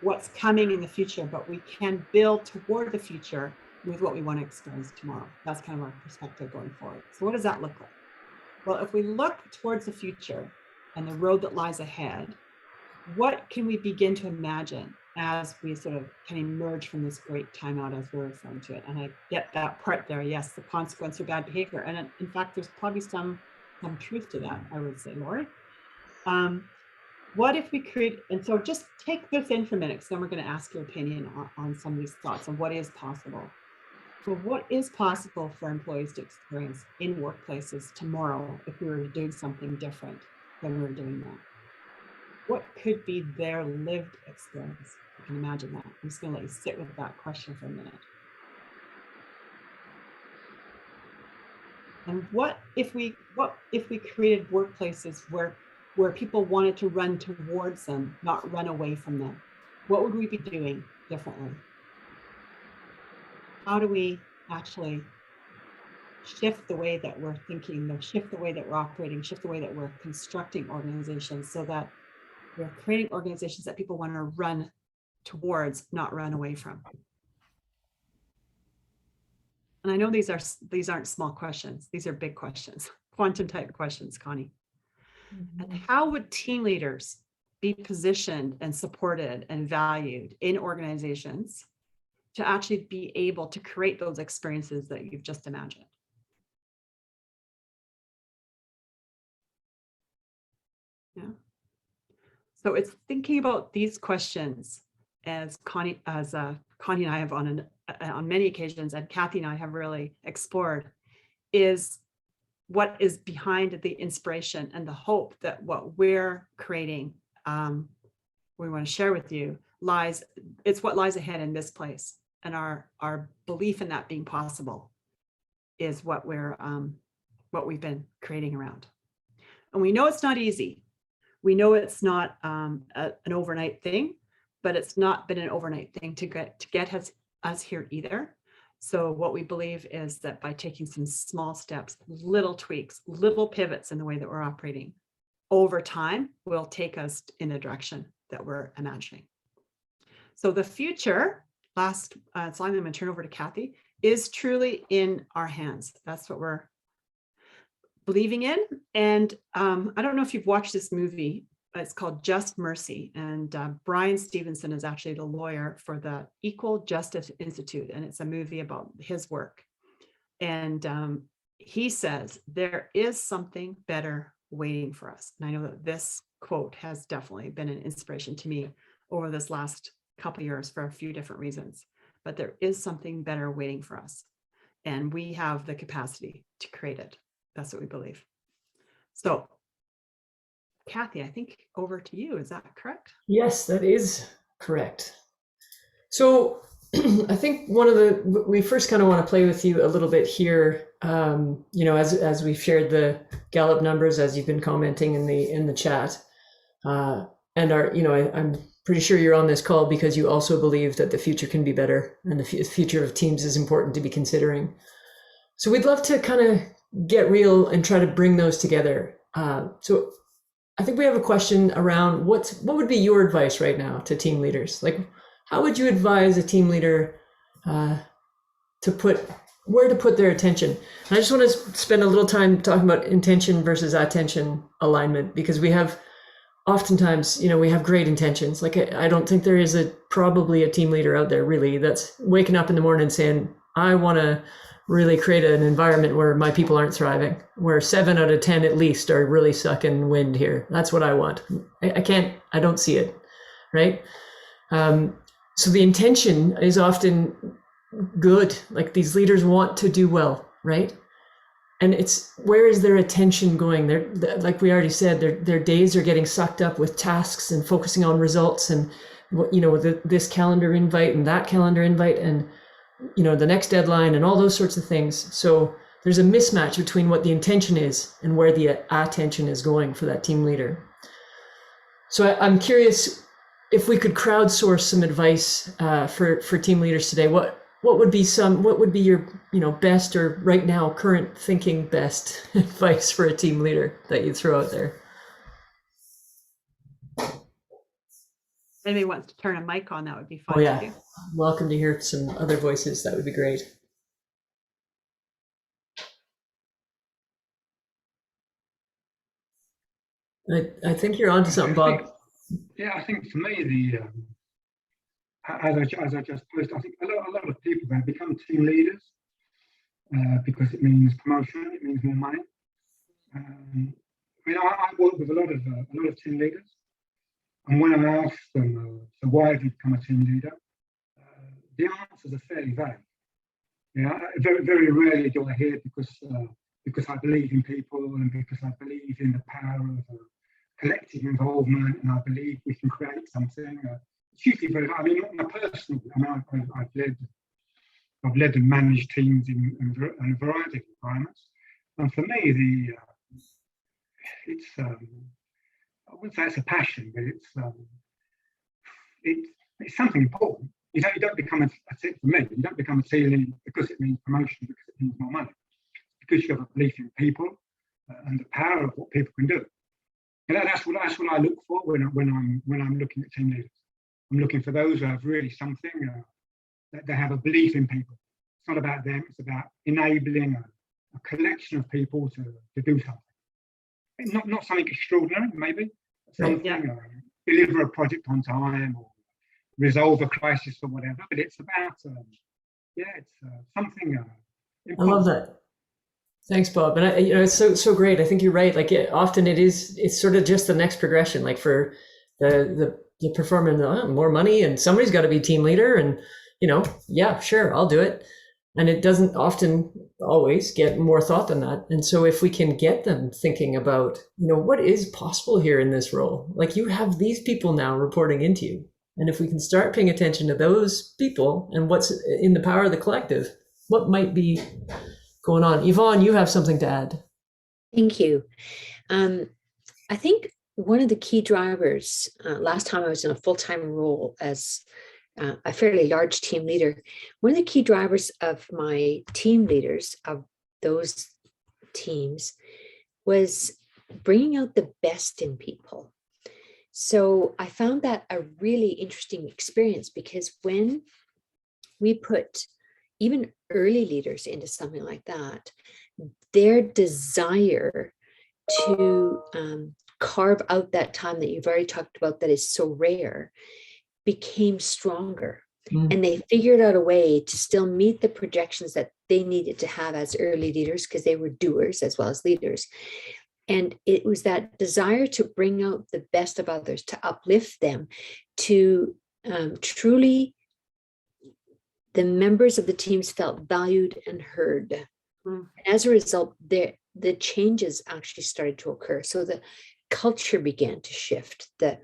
what's coming in the future, but we can build toward the future with what we want to experience tomorrow. That's kind of our perspective going forward. So what does that look like? Well, if we look towards the future and the road that lies ahead, what can we begin to imagine as we sort of can emerge from this great timeout, as we're referring to it? And I get that part there. Yes, the consequence of bad behavior. And in fact, there's probably some truth to that, I would say, Lori. What if we create, and so just take this in for a minute, because then we're going to ask your opinion on some of these thoughts on what is possible. So what is possible for employees to experience in workplaces tomorrow if we were doing something different than we're doing now? What could be their lived experience? You can imagine that. I'm just going to let you sit with that question for a minute. And what if we created workplaces where people wanted to run towards them, not run away from them? What would we be doing differently? How do we actually shift the way that we're thinking, shift the way that we're operating, shift the way that we're constructing organizations, so that we're creating organizations that people want to run towards, not run away from? And I know these aren't small questions. These are big questions, quantum type questions, Connie. Mm-hmm. And how would team leaders be positioned and supported and valued in organizations to actually be able to create those experiences that you've just imagined. Yeah. So it's thinking about these questions, as Connie and I have on many occasions, and Kathy and I have really explored, is what is behind the inspiration and the hope that what we're creating, we want to share with you, it's what lies ahead in this place. And our belief in that being possible is what we've been creating around. And we know it's not easy. We know it's not an overnight thing, but it's not been an overnight thing to get us here either. So what we believe is that by taking some small steps, little tweaks, little pivots in the way that we're operating, over time will take us in the direction that we're imagining. So the future, so I'm going to turn over to Kathy, is truly in our hands. That's what we're believing in. And I don't know if you've watched this movie. It's called Just Mercy. And Brian Stevenson is actually the lawyer for the Equal Justice Institute. And it's a movie about his work. And he says, there is something better waiting for us. And I know that this quote has definitely been an inspiration to me over this last couple of years for a few different reasons. But there is something better waiting for us. And we have the capacity to create it. That's what we believe. So, Kathy, I think over to you. Is that correct? Yes, that is correct. So I think we first kind of want to play with you a little bit here. As we've shared the Gallup numbers, as you've been commenting in the chat, and I'm pretty sure you're on this call because you also believe that the future can be better and the future of teams is important to be considering. So we'd love to kind of get real and try to bring those together. So I think we have a question around what would be your advice right now to team leaders? Like, how would you advise a team leader where to put their attention? And I just want to spend a little time talking about intention versus attention alignment, because we have oftentimes, we have great intentions. Like, I don't think there is probably a team leader out there really that's waking up in the morning saying, I want to really create an environment where my people aren't thriving, where 7 out of 10 at least are really sucking wind here. That's what I want. I don't see it, right? So the intention is often good. Like, these leaders want to do well, right? And it's, where is their attention going? They're, like we already said, their days are getting sucked up with tasks and focusing on results and, this calendar invite and that calendar invite and, the next deadline and all those sorts of things. So there's a mismatch between what the intention is and where the attention is going for that team leader. So I'm curious if we could crowdsource some advice for team leaders today. What would be your best, or right now current thinking best advice for a team leader that you throw out there? Anybody wants to turn a mic on, that would be fine. Oh yeah, too. Welcome to hear some other voices. That would be great. I think you're onto something, Bob. I think for me, as I just posted, I think a lot of people have become team leaders because it means promotion, it means more money. I work with a lot of team leaders, and when I ask them, so why have you become a team leader? The answers are fairly vague. Very, very rarely do I hear because I believe in people and because I believe in the power of collective involvement, and I believe we can create something. It's usually very, not personal. I've led and managed teams in a variety of environments, and for me, it's I wouldn't say it's a passion, but it's something important. You don't become for me. You don't become a team leader because it means promotion, because it means more money. It's because you have a belief in people and the power of what people can do. And that's what I look for when I'm looking at team leaders. I'm looking for those who have really something that they have a belief in people. It's not about them. It's about enabling a collection of people to do something. Not something extraordinary, maybe. Something, deliver a project on time, or resolve a crisis or whatever, but it's about, it's something I love important. that. Thanks, Bob. And it's so great. I think you're right. Like often it's sort of just the next progression. Like for the performer, more money, and somebody's got to be team leader, and yeah, sure, I'll do it. And it doesn't often always get more thought than that. And so if we can get them thinking about, what is possible here in this role, like you have these people now reporting into you. And if we can start paying attention to those people and what's in the power of the collective, what might be going on. Yvonne, you have something to add. Thank you. I think one of the key drivers, last time I was in a full-time role as a fairly large team leader, one of the key drivers of my team leaders of those teams was bringing out the best in people. So I found that a really interesting experience, because when we put even early leaders into something like that, their desire to carve out that time that you've already talked about that is so rare became stronger. And they figured out a way to still meet the projections that they needed to have as early leaders, because they were doers as well as leaders. And it was that desire to bring out the best of others, to uplift them, to truly, the members of the teams felt valued and heard. And as a result, the changes actually started to occur. So the culture began to shift. The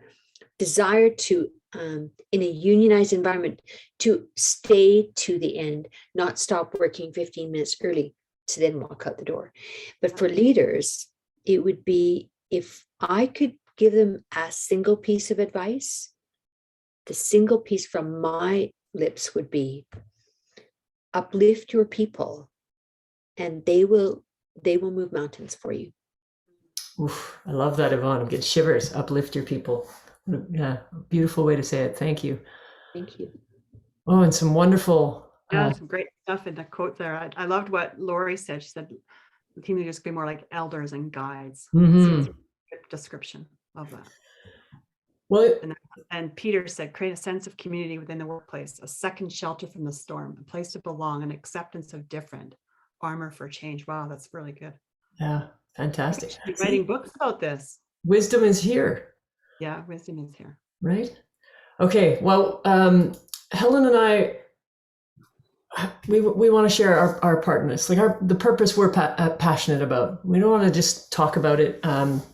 desire to, in a unionized environment, to stay to the end, not stop working 15 minutes early to then walk out the door. But for leaders, it would be, if I could give them a single piece of advice, the single piece from my lips would be, uplift your people and they will move mountains for you. Oof, I love that, Yvonne. I'm getting shivers. Uplift your people. Yeah, beautiful way to say it. Thank you. Thank you. Oh, and some wonderful. Yeah, some great stuff in the quote there. I loved what Lori said. She said the team leaders could be more like elders and guides. Mhm. Good description of that. Well, And Peter said, create a sense of community within the workplace, a second shelter from the storm, a place to belong, an acceptance of different, armor for change. Wow, that's really good. yeah, fantastic. Be writing books about this. Wisdom is here. Yeah, wisdom is here. Right? Okay, well, Helen and I, we want to share our part in this, like the purpose we're passionate about. We don't want to just talk about it.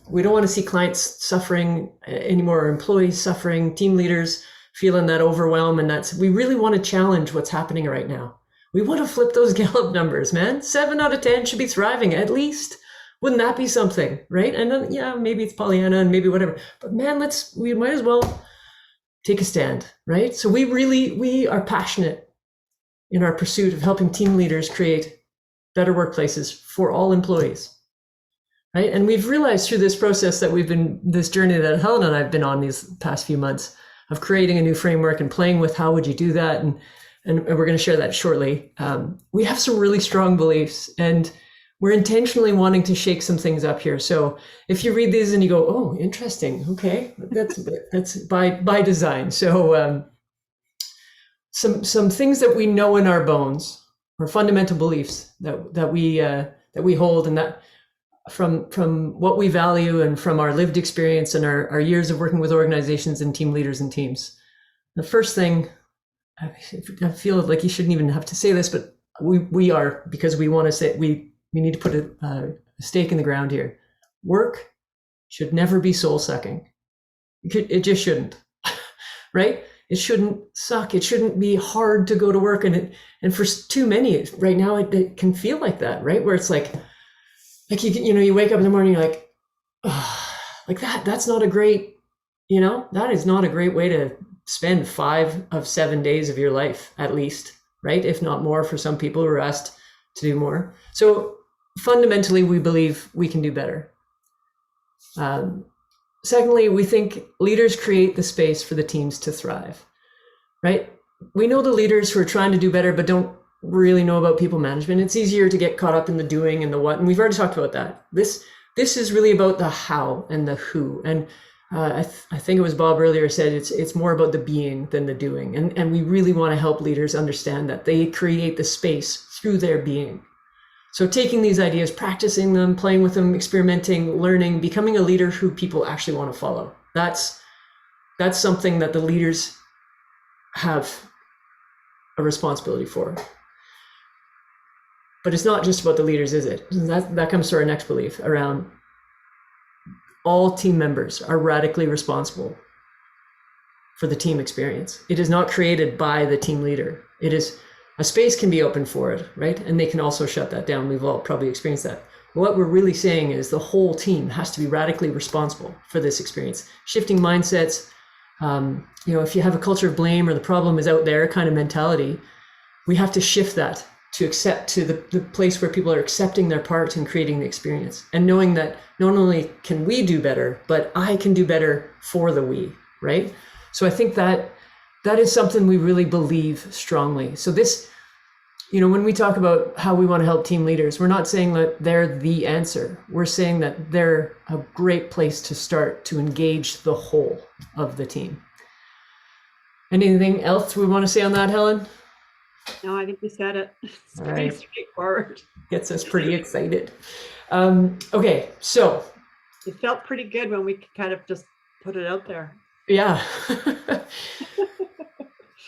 We don't want to see clients suffering anymore, or employees suffering, team leaders feeling that overwhelm, and we really want to challenge what's happening right now. We want to flip those Gallup numbers, man. 7 out of 10 should be thriving, at least. Wouldn't that be something, right? And then, yeah, maybe it's Pollyanna and maybe whatever. But man, we might as well take a stand, right? So we are passionate in our pursuit of helping team leaders create better workplaces for all employees, right? And we've realized through this process that this journey that Helen and I have been on these past few months of creating a new framework and playing with how would you do that, and we're going to share that shortly. We have some really strong beliefs, and we're intentionally wanting to shake some things up here. So if you read these and you go, oh, interesting, okay, that's by design. So some things that we know in our bones, or fundamental beliefs that we hold, and that from what we value and from our lived experience and our years of working with organizations and team leaders and teams. The first thing, I feel like you shouldn't even have to say this, but we are, because we want to say, we need to put a stake in the ground here. Work should never be soul sucking. It just shouldn't, right? It shouldn't suck. It shouldn't be hard to go to work. And for too many right now, it can feel like that, right? Where it's like you wake up in the morning, you're like, oh, like that's not a great, that is not a great way to spend 5 of 7 days of your life, at least, right? If not more, for some people who are asked to do more. So fundamentally, we believe we can do better. Secondly, we think leaders create the space for the teams to thrive, right? We know the leaders who are trying to do better, but don't really know about people management. It's easier to get caught up in the doing and the what, and we've already talked about that. This is really about the how and the who. And I think it was Bob earlier said it's more about the being than the doing, and we really want to help leaders understand that they create the space through their being. So taking these ideas, practicing them, playing with them, experimenting, learning, becoming a leader who people actually want to follow. That's something that the leaders have a responsibility for. But it's not just about the leaders, is it? That comes to our next belief around all team members are radically responsible for the team experience. It is not created by the team leader. It is a space can be open for it, right? And they can also shut that down. We've all probably experienced that. What we're really saying is the whole team has to be radically responsible for this experience. Shifting mindsets, if you have a culture of blame or the problem is out there kind of mentality, we have to shift that to the place where people are accepting their part and creating the experience, and knowing that not only can we do better, but I can do better for the we, right? So I think that is something we really believe strongly. So this, when we talk about how we want to help team leaders, we're not saying that they're the answer. We're saying that they're a great place to start to engage the whole of the team. Anything else we want to say on that, Helen? No, I think you said it. It's All pretty right. straightforward. Gets us pretty excited. Okay, so It felt pretty good when we kind of just put it out there. yeah.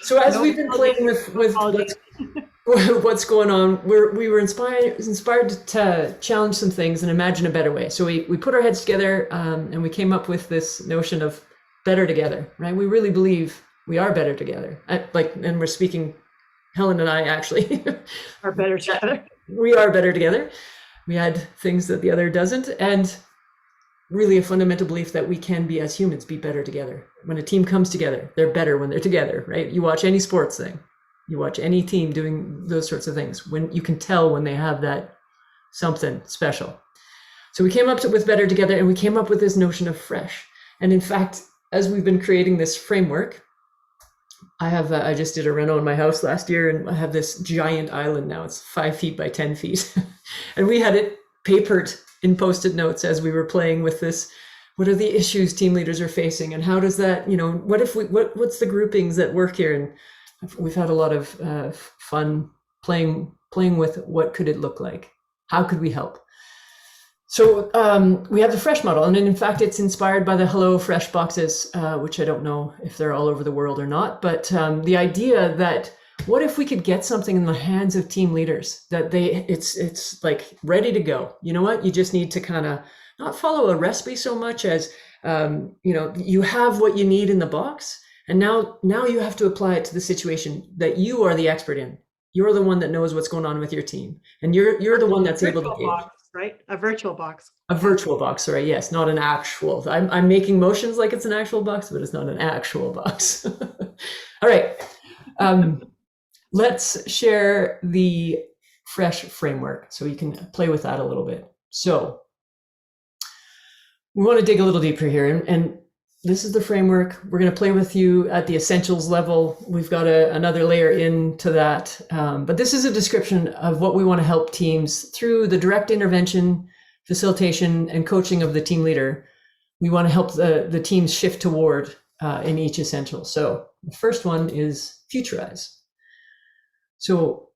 So as No we've been playing with apologies. what's going on, we were inspired to challenge some things and imagine a better way. So we put our heads together and we came up with this notion of better together, right? We really believe we are better together. And we're speaking, Helen and I actually Are better together. we are better together. We had things that the other doesn't, and really a fundamental belief that we can be, as humans, be better together. When a team comes together, they're better when they're together, right? You watch any sports thing, you watch any team doing those sorts of things, when you can tell when they have that something special. So we came up with better together, and we came up with this notion of fresh. And in fact, as we've been creating this framework, I just did a reno in my house last year, and I have this giant island now. It's 5 feet by 10 feet. And we had it papered in Post-it notes as we were playing with this. What are the issues team leaders are facing? And how does that, what's the groupings that work here? And we've had a lot of fun playing with what could it look like? How could we help? So we have the F.R.E.S.H model, and in fact, it's inspired by the Hello Fresh boxes, which I don't know if they're all over the world or not. But the idea that what if we could get something in the hands of team leaders that it's like ready to go? You know what? You just need to kind of not follow a recipe so much as you have what you need in the box, and now you have to apply it to the situation that you are the expert in. You're the one that knows what's going on with your team, and you're the one that's able to gauge. Box, right? A virtual box. A virtual box, right? Yes, not an actual. I'm making motions like it's an actual box, but it's not an actual box. All right. Let's share the F.R.E.S.H framework so you can play with that a little bit. So we want to dig a little deeper here, and this is the framework. We're going to play with you at the essentials level. We've got another layer into that. But this is a description of what we want to help teams through the direct intervention, facilitation, and coaching of the team leader. We want to help the teams shift toward in each essential. So the first one is futurize. So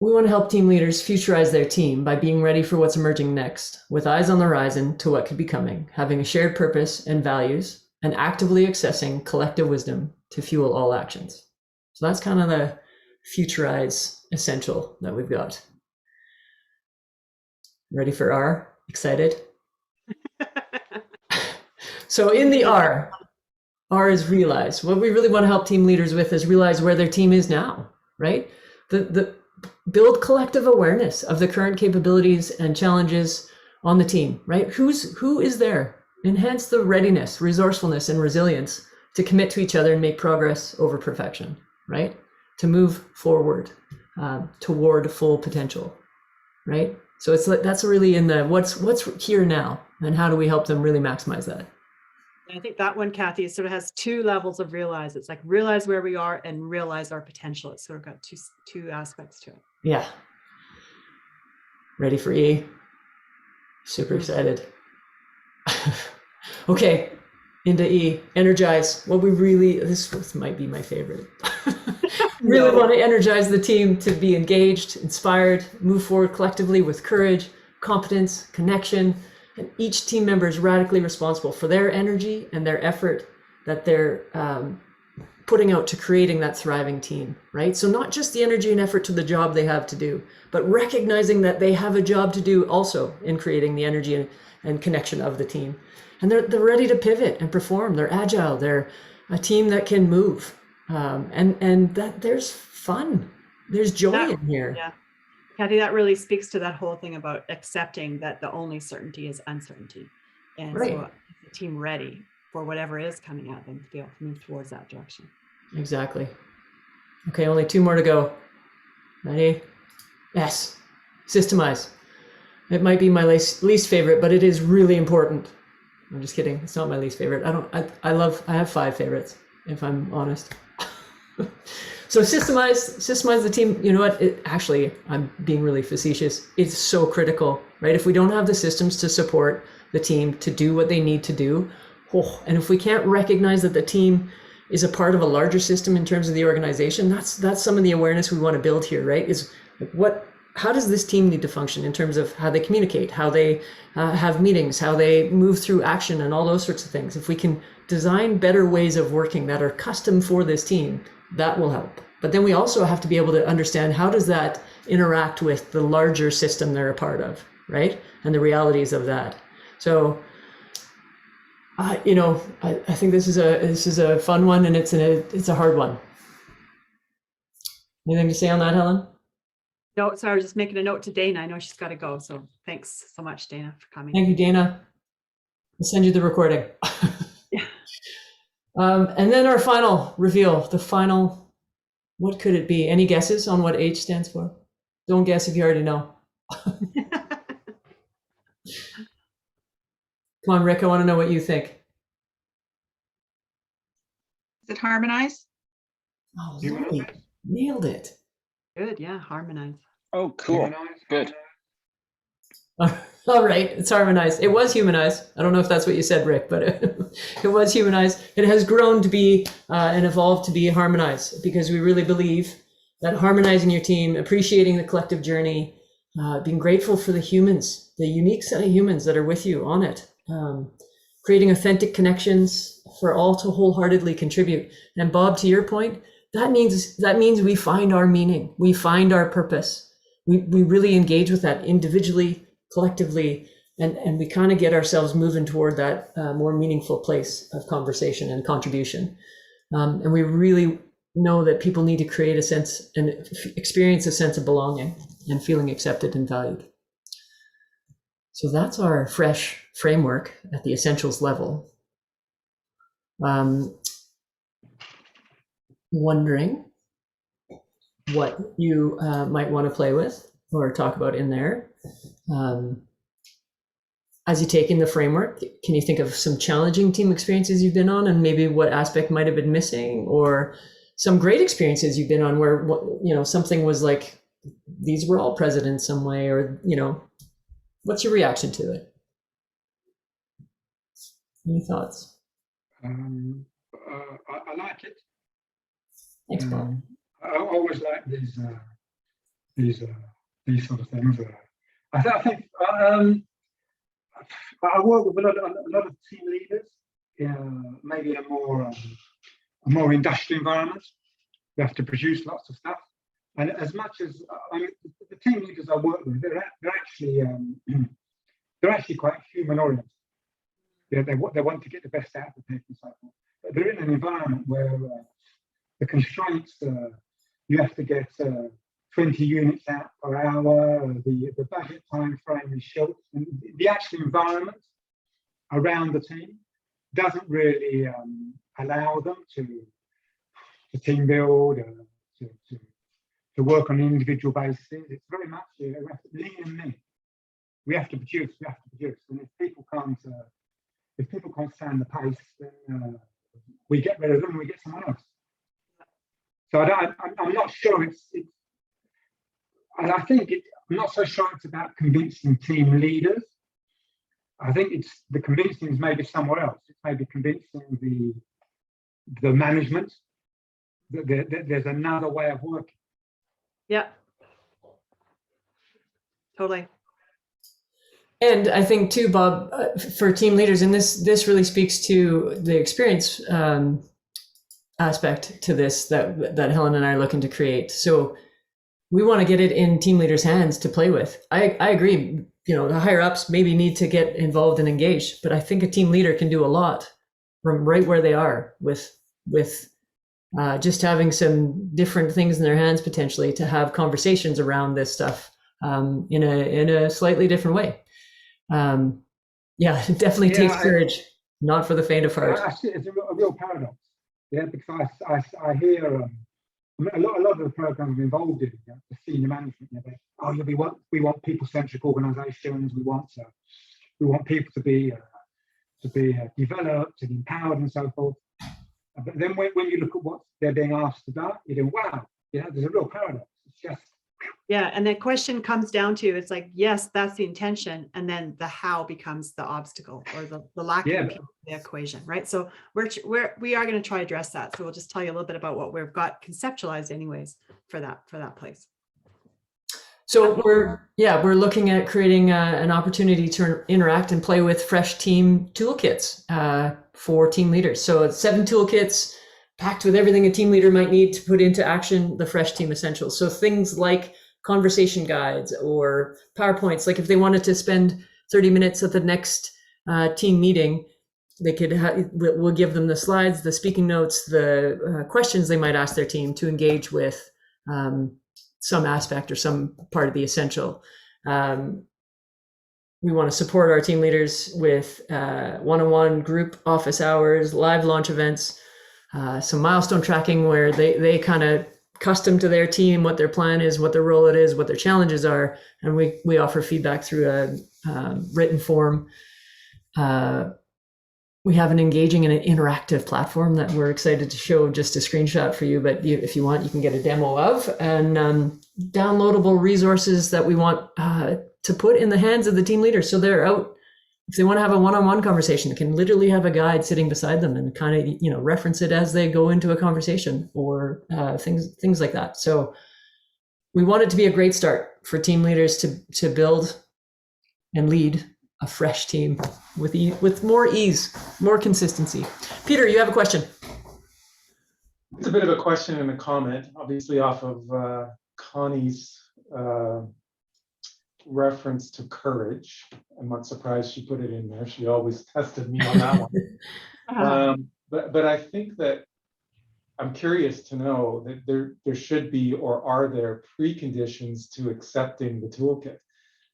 we want to help team leaders futurize their team by being ready for what's emerging next, with eyes on the horizon to what could be coming, having a shared purpose and values, and actively accessing collective wisdom to fuel all actions. So that's kind of the futurize essential that we've got. Ready for R? Excited? So in the R is realize. What we really want to help team leaders with is realize where their team is now, right? The build collective awareness of the current capabilities and challenges on the team, right? Who is there? Enhance the readiness, resourcefulness, and resilience to commit to each other and make progress over perfection, right? To move forward toward full potential, right? So that's really in the what's here now, and how do we help them really maximize that? I think that one, Kathy, sort of has two levels of realize. It's like realize where we are and realize our potential. It's sort of got two aspects to it. Yeah. Ready for E? Super excited. Okay. into E, energize. What we really, this might be my favorite. Really No. want to energize the team to be engaged, inspired, move forward collectively with courage, competence, connection. And each team member is radically responsible for their energy and their effort that they're putting out to creating that thriving team, right? So not just the energy and effort to the job they have to do, but recognizing that they have a job to do also in creating the energy and connection of the team. And they're ready to pivot and perform. They're agile. They're a team that can move. And that there's fun. There's joy That- in here. Yeah. Kathy, that really speaks to that whole thing about accepting that the only certainty is uncertainty. And Right. so is the team ready for whatever is coming at them to be able to move towards that direction. Exactly. Okay, only 2 more to go. Ready? S. Systemize. It might be my least favorite, but it is really important. I'm just kidding. It's not my least favorite. I have 5 favorites, if I'm honest. So systemize the team. You know what? Actually, I'm being really facetious. It's so critical, right? If we don't have the systems to support the team to do what they need to do, and if we can't recognize that the team is a part of a larger system in terms of the organization, that's some of the awareness we want to build here, right? Is how does this team need to function in terms of how they communicate, how they have meetings, how they move through action, and all those sorts of things. If we can design better ways of working that are custom for this team, that will help. But then we also have to be able to understand how does that interact with the larger system they're a part of, right? And the realities of that. So, I think this is a fun one, and it's a hard one. Anything to say on that, Helen? No, so I was just making a note to Dana. I know she's got to go. So thanks so much, Dana, for coming. Thank you, Dana. I'll send you the recording. Yeah. And then our final reveal, what could it be? Any guesses on what H stands for? Don't guess if you already know. Come on, Rick, I want to know what you think. Is it harmonize? Oh, Do you wanna Lori, guess? nailed it. Good. Yeah. Harmonize. Oh, cool. Good. All right, it's harmonized. It was humanized. I don't know if that's what you said, Rick, but it was humanized. It has grown to be and evolved to be harmonized, because we really believe that harmonizing your team, appreciating the collective journey, being grateful for the humans, the unique set of humans that are with you on it, creating authentic connections for all to wholeheartedly contribute. And Bob, to your point, that means we find our meaning, we find our purpose. We really engage with that individually, collectively, and we kind of get ourselves moving toward that more meaningful place of conversation and contribution. And we really know that people need to create a sense and experience a sense of belonging and feeling accepted and valued. So that's our F.R.E.S.H framework at the essentials level. Wondering what you might want to play with or talk about in there. As you take in the framework, can you think of some challenging team experiences you've been on, and maybe what aspect might have been missing, or some great experiences you've been on where something was like, these were all present in some way, or what's your reaction to it? Any thoughts? I like it. Thanks, Bob. I always like these sort of things. I think I work with a lot of team leaders, maybe in a more industrial environment. We have to produce lots of stuff, and as much as the team leaders I work with, they're actually quite human oriented. They want to get the best out of people, so forth. But they're in an environment where the constraints, you have to get 20 units out per hour, the budget time frame is short, and the actual environment around the team doesn't really allow them to team build, to work on an individual basis. It's very much lean and mean. We have to produce, and if people can't stand the pace, then we get rid of them and we get someone else. So I'm not sure I'm not so sure it's about convincing team leaders. I think the convincing is maybe somewhere else. It's maybe convincing the management that there's another way of working. Yeah. Totally. And I think too, Bob, for team leaders, and this really speaks to the experience aspect to this that Helen and I are looking to create. So we want to get it in team leaders' hands to play with. I agree. The higher ups maybe need to get involved and engaged, but I think a team leader can do a lot from right where they are with just having some different things in their hands potentially to have conversations around this stuff in a slightly different way. It definitely takes courage, not for the faint of heart. It's a real paradox, because I hear a lot of the programs I'm involved in, the senior management, we want people-centric organisations, we want people to be developed and empowered and so forth. But then when you look at what they're being asked to do, you think, wow, there's a real paradox. It's just and the question comes down to, it's like, yes, that's the intention, and then the how becomes the obstacle, or the lack of the equation, right? So we are going to try to address that. So we'll just tell you a little bit about what we've got conceptualized anyways for that place. So we're looking at creating an opportunity to interact and play with F.R.E.S.H team toolkits for team leaders. So it's 7 toolkits packed with everything a team leader might need to put into action the F.R.E.S.H team essentials. So things like conversation guides or PowerPoints, like if they wanted to spend 30 minutes at the next team meeting, they could we'll give them the slides, the speaking notes, the questions they might ask their team to engage with some aspect or some part of the essential. We want to support our team leaders with one-on-one group office hours, live launch events, some milestone tracking where they kind of custom to their team what their plan is, what their role it is, what their challenges are, and we offer feedback through a written form. We have an engaging and an interactive platform that we're excited to show just a screenshot for you, but if you want, you can get a demo of, and downloadable resources that we want to put in the hands of the team leaders. So they're out, if they want to have a one-on-one conversation, they can literally have a guide sitting beside them and kind of, reference it as they go into a conversation or things like that. So we want it to be a great start for team leaders to build and lead a F.R.E.S.H team with more ease, more consistency. Peter, you have a question. It's a bit of a question and a comment, obviously off of Connie's reference to courage. I'm not surprised she put it in there. She always tested me on that one. But I think that I'm curious to know that there should be, or are there preconditions to accepting the toolkit?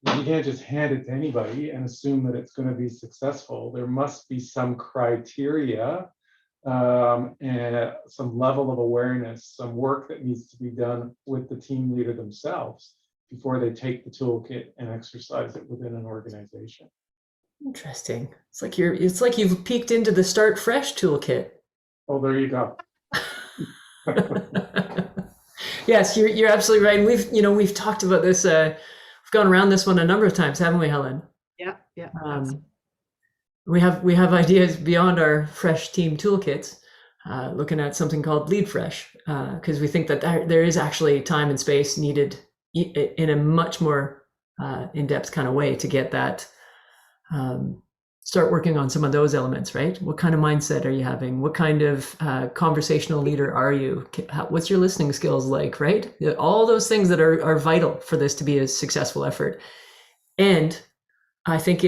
You can't just hand it to anybody and assume that it's going to be successful. There must be some criteria and some level of awareness, some work that needs to be done with the team leader themselves before they take the toolkit and exercise it within an organization. Interesting. It's like you've peeked into the Start F.R.E.S.H toolkit. Oh, there you go. Yes, you're absolutely right. And we've talked about this. We've gone around this one a number of times, haven't we, Helen? Yeah. We have ideas beyond our F.R.E.S.H team toolkits, looking at something called Lead F.R.E.S.H, because we think that there is actually time and space needed in a much more in-depth kind of way to get that, start working on some of those elements, right? What kind of mindset are you having? What kind of conversational leader are you? What's your listening skills like, right? All those things that are vital for this to be a successful effort. And I think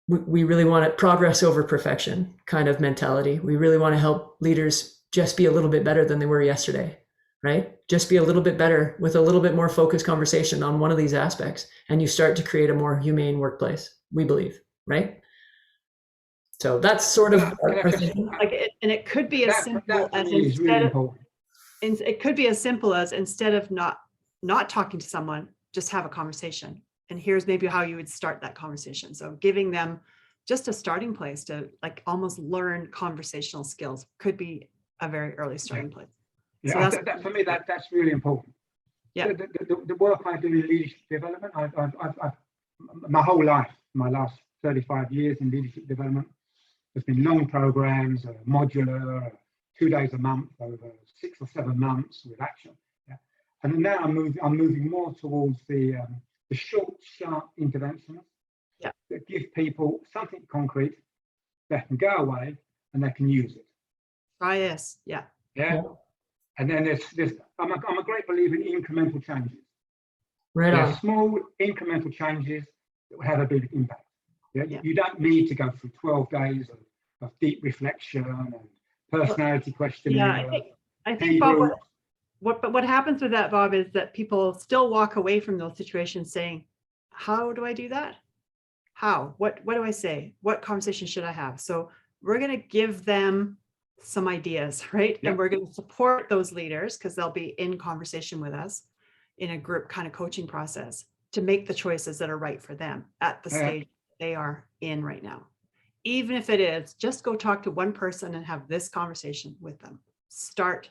we really want it progress over perfection kind of mentality. We really want to help leaders just be a little bit better than they were yesterday, right? Just be a little bit better with a little bit more focused conversation on one of these aspects. And you start to create a more humane workplace, we believe, right? So that's sort of our thinking. And it could be as simple as it could be as simple as instead of not talking to someone, just have a conversation. And here's maybe how you would start that conversation. So giving them just a starting place to almost learn conversational skills could be a very early starting place. Yeah, So for me, that's really important. Yeah. The work I do in leadership development, I've my whole life, my last 35 years in leadership development. There's been long programs, modular, 2 days a month over 6 or 7 months with action. Yeah. And now I'm moving more towards the short, sharp interventions that give people something concrete that can go away and they can use it. Yes, yeah. Yeah. And then there's I'm a great believer in incremental changes. Right There on. are small incremental changes that will have a big impact. Yeah? Yeah. You don't need to go through 12 days of deep reflection and personality questionnaire. Yeah, I think Bob, what happens with that, Bob, is that people still walk away from those situations saying, how do I do that? How? What do I say? What conversation should I have? So we're going to give them some ideas, right? Yep. And we're going to support those leaders because they'll be in conversation with us in a group kind of coaching process to make the choices that are right for them at the stage they are in right now. Even if it is just go talk to one person and have this conversation with them. Start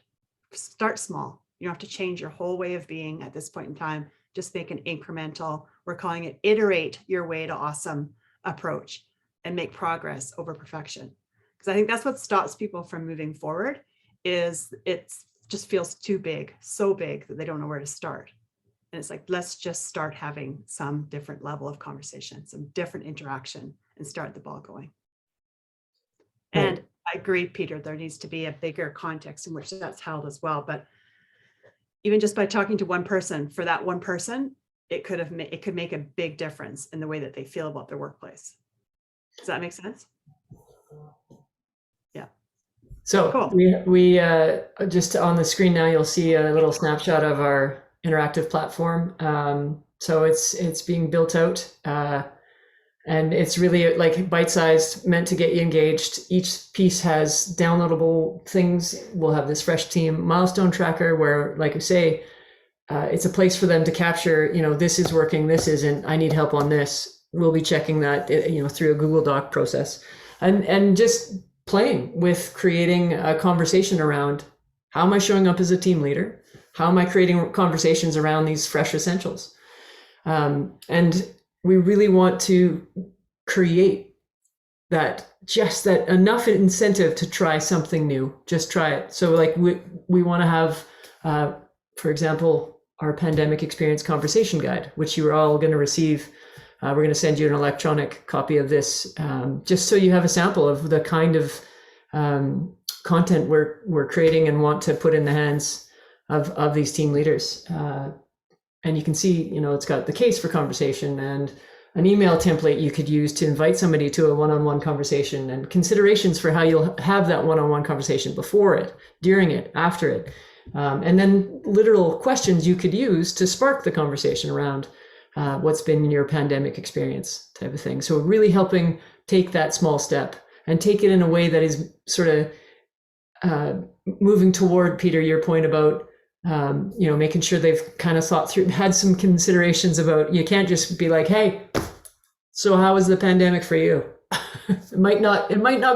small. You don't have to change your whole way of being at this point in time. Just make an incremental, we're calling it iterate your way to awesome approach and make progress over perfection. Because I think that's what stops people from moving forward is it just feels too big, so big that they don't know where to start. And it's like, let's just start having some different level of conversation, some different interaction and start the ball going. Right. And I agree, Peter, there needs to be a bigger context in which that's held as well. But even just by talking to one person, for that one person, it could make a big difference in the way that they feel about their workplace. Does that make sense? Yeah. So Cool. we just on the screen now, you'll see a little snapshot of our interactive platform. So it's being built out. And it's really like bite-sized, meant to get you engaged. Each piece has downloadable things. We'll have this F.R.E.S.H team milestone tracker where, like I say, it's a place for them to capture, this is working, this isn't, I need help on this. We'll be checking that, through a Google Doc process. And just playing with creating a conversation around how am I showing up as a team leader? How am I creating conversations around these F.R.E.S.H essentials? And we really want to create that enough incentive to try something new. Just try it. So like we want to have, for example, our pandemic experience conversation guide, which you are all going to receive. We're going to send you an electronic copy of this, just so you have a sample of the kind of content we're creating and want to put in the hands of these team leaders. And you can see, it's got the case for conversation and an email template you could use to invite somebody to a one-on-one conversation and considerations for how you'll have that one-on-one conversation before it, during it, after it. And then literal questions you could use to spark the conversation around what's been your pandemic experience type of thing. So really helping take that small step and take it in a way that is sort of moving toward, Peter, your point about making sure they've kind of thought through, had some considerations about, you can't just be like, hey, so how was the pandemic for you? It might not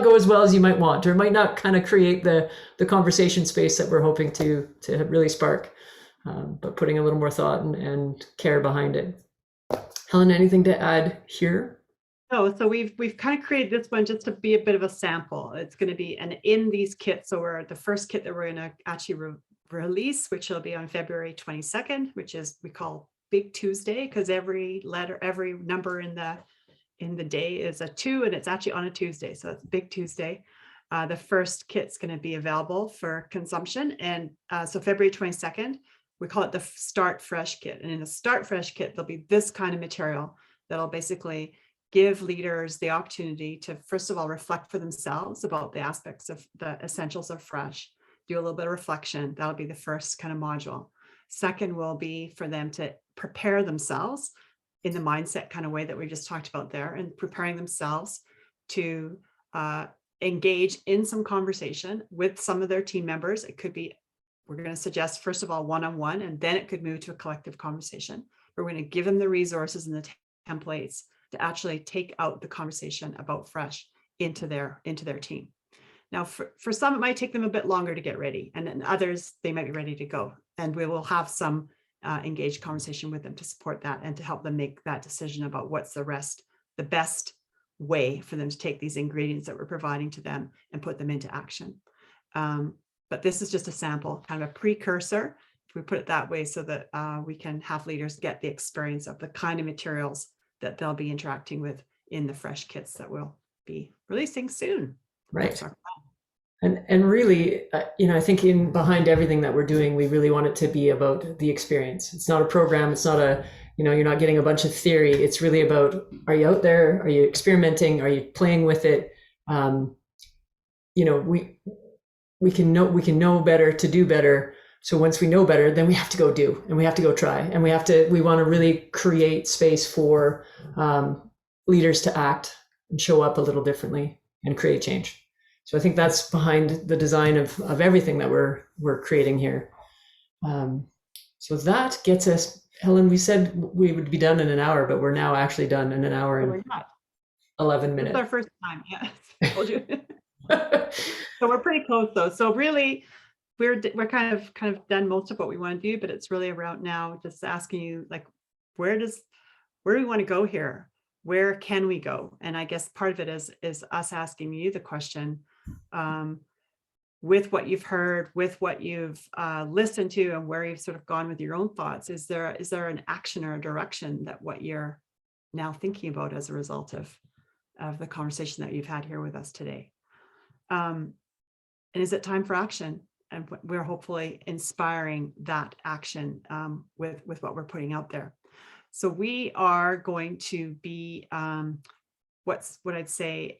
go as well as you might want, or it might not kind of create the conversation space that we're hoping to really spark, but putting a little more thought and care behind it. Helen, anything to add here? No, so we've kind of created this one just to be a bit of a sample. It's going to be, and in these kits, so we're the first kit that we're going to actually release, which will be on February 22nd, which is we call Big Tuesday, because every number in the day is a 2, and it's actually on a Tuesday, so it's Big Tuesday. The first kit's going to be available for consumption, and so February 22nd, we call it the Start F.R.E.S.H kit. And in the Start F.R.E.S.H kit, there'll be this kind of material that'll basically give leaders the opportunity to, first of all, reflect for themselves about the aspects of the essentials of F.R.E.S.H, do a little bit of reflection. That'll be the first kind of module. Second will be for them to prepare themselves in the mindset kind of way that we just talked about there, and preparing themselves to engage in some conversation with some of their team members. It could be, we're going to suggest, first of all, one-on-one, and then it could move to a collective conversation. We're going to give them the resources and the templates to actually take out the conversation about F.R.E.S.H into their team. Now, for some, it might take them a bit longer to get ready, and then others, they might be ready to go. And we will have some engaged conversation with them to support that and to help them make that decision about what's the best way for them to take these ingredients that we're providing to them and put them into action. But this is just a sample, kind of a precursor, if we put it that way, so that we can have leaders get the experience of the kind of materials that they'll be interacting with in the F.R.E.S.H kits that we'll be releasing soon. Right. And really, I think behind everything that we're doing, we really want it to be about the experience. It's not a program. It's not you're not getting a bunch of theory. It's really about, are you out there? Are you experimenting? Are you playing with it? We can know better to do better. So once we know better, then we have to go do, and we have to go try, and we want to really create space for leaders to act and show up a little differently and create change. So I think that's behind the design of everything that we're creating here. So that gets us, Helen, we said we would be done in an hour, but we're now actually done in an hour and 11 minutes. It's our first time, yeah. I told you. So we're pretty close though. So really, we're kind of done most of what we want to do, but it's really around now just asking you, like, where do we want to go here? Where can we go? And I guess part of it is us asking you the question, with what you've heard, with what you've listened to, and where you've sort of gone with your own thoughts. Is there an action or a direction that what you're now thinking about as a result of the conversation that you've had here with us today? And is it time for action? And we're hopefully inspiring that action with what we're putting out there. So we are going to be what I'd say.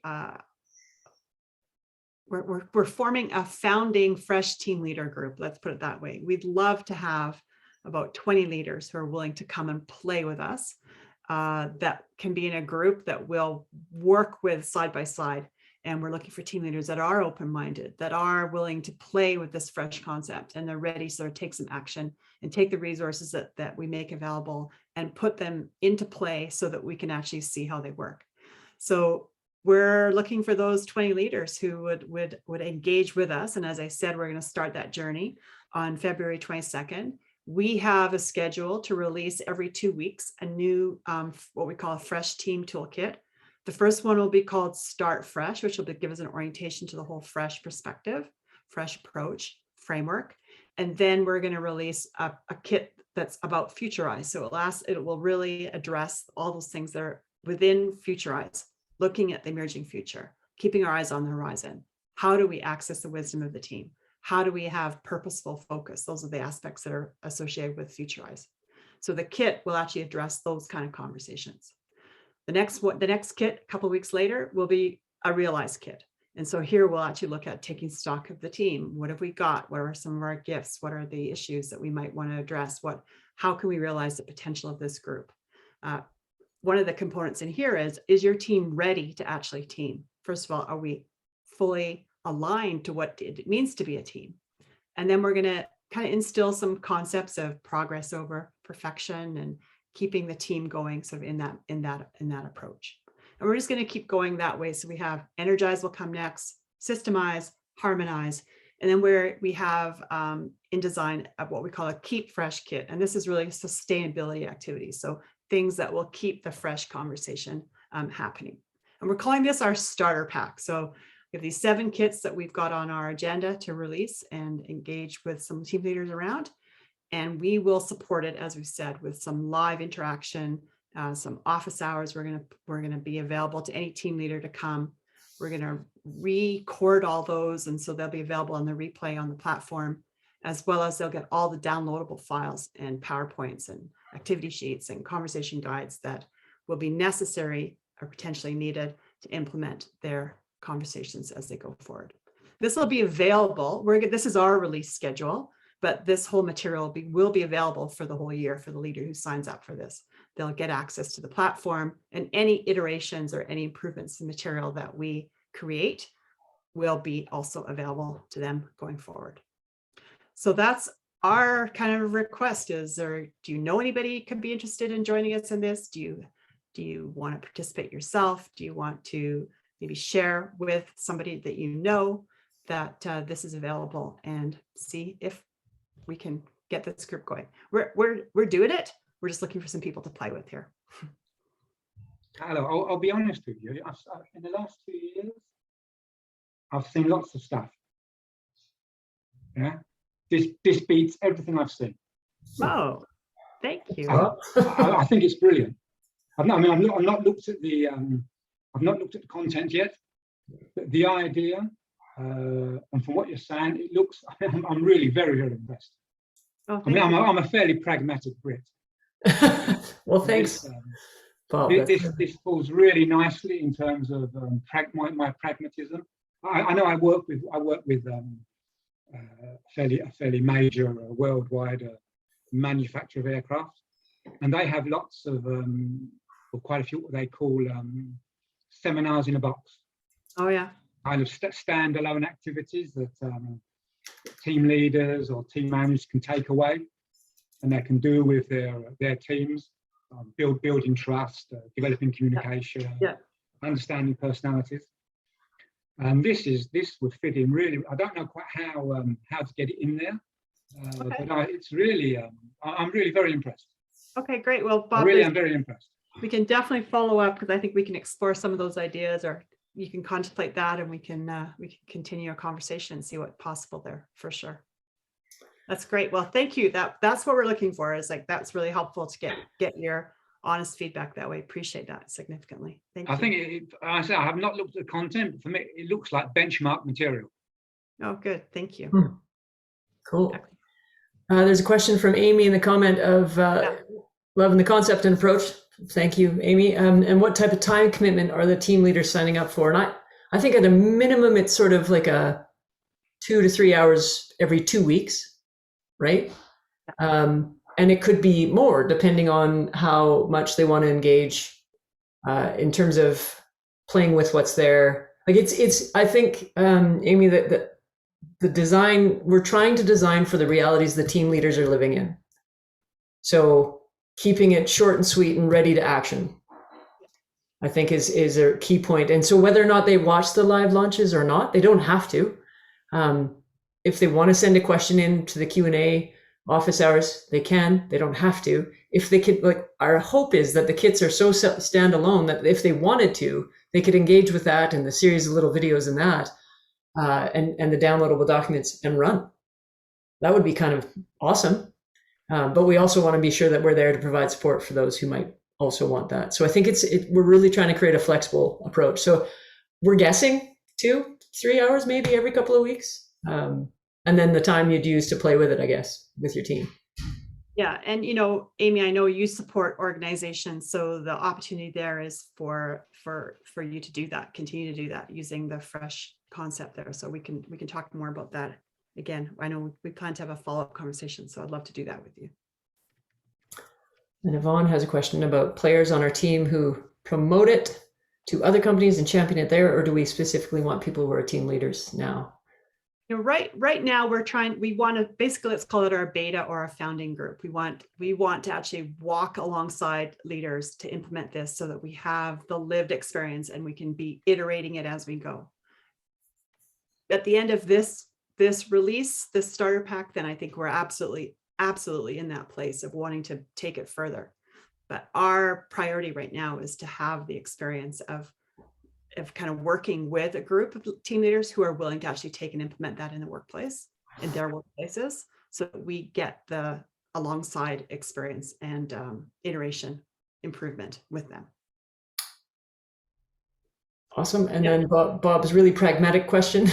We're forming a founding F.R.E.S.H team leader group. Let's put it that way. We'd love to have about 20 leaders who are willing to come and play with us. That can be in a group that will work with side by side. And we're looking for team leaders that are open-minded, that are willing to play with this F.R.E.S.H concept, and they're ready to sort of take some action and take the resources that we make available and put them into play so that we can actually see how they work. So we're looking for those 20 leaders who would engage with us. And as I said, we're going to start that journey on February 22nd. We have a schedule to release every 2 weeks a new, what we call a F.R.E.S.H team toolkit. The first one will be called Start F.R.E.S.H, which will give us an orientation to the whole F.R.E.S.H perspective, F.R.E.S.H approach, framework. And then we're going to release a kit that's about F.R.E.S.H. So it will really address all those things that are within F.R.E.S.H, looking at the emerging future, keeping our eyes on the horizon. How do we access the wisdom of the team? How do we have purposeful focus? Those are the aspects that are associated with F.R.E.S.H. So the kit will actually address those kind of conversations. The next kit, a couple of weeks later, will be a Realize kit. And so here we'll actually look at taking stock of the team. What have we got? What are some of our gifts? What are the issues that we might want to address? How can we realize the potential of this group? One of the components in here is your team ready to actually team? First of all, are we fully aligned to what it means to be a team? And then we're going to kind of instill some concepts of progress over perfection and keeping the team going sort of in that approach. And we're just going to keep going that way. So we have Energize will come next, Systemize, Harmonize, and then where we have in design of what we call a Keep F.R.E.S.H kit. And this is really sustainability activities. So things that will keep the F.R.E.S.H conversation happening. And we're calling this our starter pack. So we have these 7 kits that we've got on our agenda to release and engage with some team leaders around. And we will support it, as we said, with some live interaction, some office hours. We're gonna be available to any team leader to come. We're gonna record all those, and so they'll be available on the replay on the platform, as well as they'll get all the downloadable files and PowerPoints and activity sheets and conversation guides that will be necessary or potentially needed to implement their conversations as they go forward. This will be available. This is our release schedule. But this whole material will be available for the whole year for the leader who signs up for this. They'll get access to the platform, and any iterations or any improvements in material that we create will be also available to them going forward. So that's our kind of request. Do you know anybody who could be interested in joining us in this? Do you want to participate yourself? Do you want to maybe share with somebody that you know that this is available, and see if we can get this group going? We're doing it. We're just looking for some people to play with here. Hello, I'll be honest with you. In the last 2 years, I've seen lots of stuff. Yeah, this beats everything I've seen. Oh, thank you. I think it's brilliant. I've not looked at the content yet, but the idea, and from what you're saying, it looks. I'm really very, very impressed. Oh, I mean, thank you. I'm a fairly pragmatic Brit. Well, thanks, This, Bob. this falls really nicely in terms of my pragmatism. I know I work with a fairly major worldwide manufacturer of aircraft, and they have lots of or quite a few what they call seminars in a box, Oh yeah. kind of standalone activities that team leaders or team managers can take away and they can do with their teams, building trust, developing communication, Yeah. understanding personalities. And this would fit in really. I don't know quite how to get it in there, but it's really. I'm really very impressed. Okay, great. Well, Bob, I'm very impressed. we can definitely follow up because I think we can explore some of those ideas, or you can contemplate that, and we can continue a conversation and see what's possible there for sure. That's great. Well, thank you. That's what we're looking for. Is like that's really helpful to get your honest feedback that way. Appreciate that significantly. Thank you. I think I have not looked at the content, but for me, it looks like benchmark material. Oh, good. Thank you. Cool. There's a question from Amy in the comment of loving the concept and approach. Thank you, Amy. And what type of time commitment are the team leaders signing up for? And I think at a minimum, it's sort of like a 2 to 3 hours every 2 weeks, right? And it could be more depending on how much they want to engage in terms of playing with what's there. Like I think, Amy, that the design, we're trying to design for the realities the team leaders are living in. So keeping it short and sweet and ready to action, I think is a key point. And so whether or not they watch the live launches or not, they don't have to. If they want to send a question in to the Q&A office hours, they can. They don't have to. If they could, like, our hope is that the kits are so standalone that if they wanted to, they could engage with that and the series of little videos and that, and the downloadable documents and run. That would be kind of awesome. But we also want to be sure that we're there to provide support for those who might also want that. So I think we're really trying to create a flexible approach. So we're guessing 2-3 hours, maybe every couple of weeks. And then the time you'd use to play with it, I guess, with your team. Yeah. And, Amy, I know you support organizations. So the opportunity there is for you to do that, continue to do that using the F.R.E.S.H concept there. So we can talk more about that. Again, I know we plan to have a follow-up conversation, so I'd love to do that with you. And Yvonne has a question about players on our team who promote it to other companies and champion it there, or do we specifically want people who are team leaders now? Right now we want to basically, let's call it our beta or our founding group. We want to actually walk alongside leaders to implement this so that we have the lived experience and we can be iterating it as we go. At the end of this release, this starter pack, then I think we're absolutely in that place of wanting to take it further. But our priority right now is to have the experience of kind of working with a group of team leaders who are willing to actually take and implement that in the workplace, in their workplaces, so that we get the alongside experience and iteration improvement with them. Awesome. And then Bob's really pragmatic question.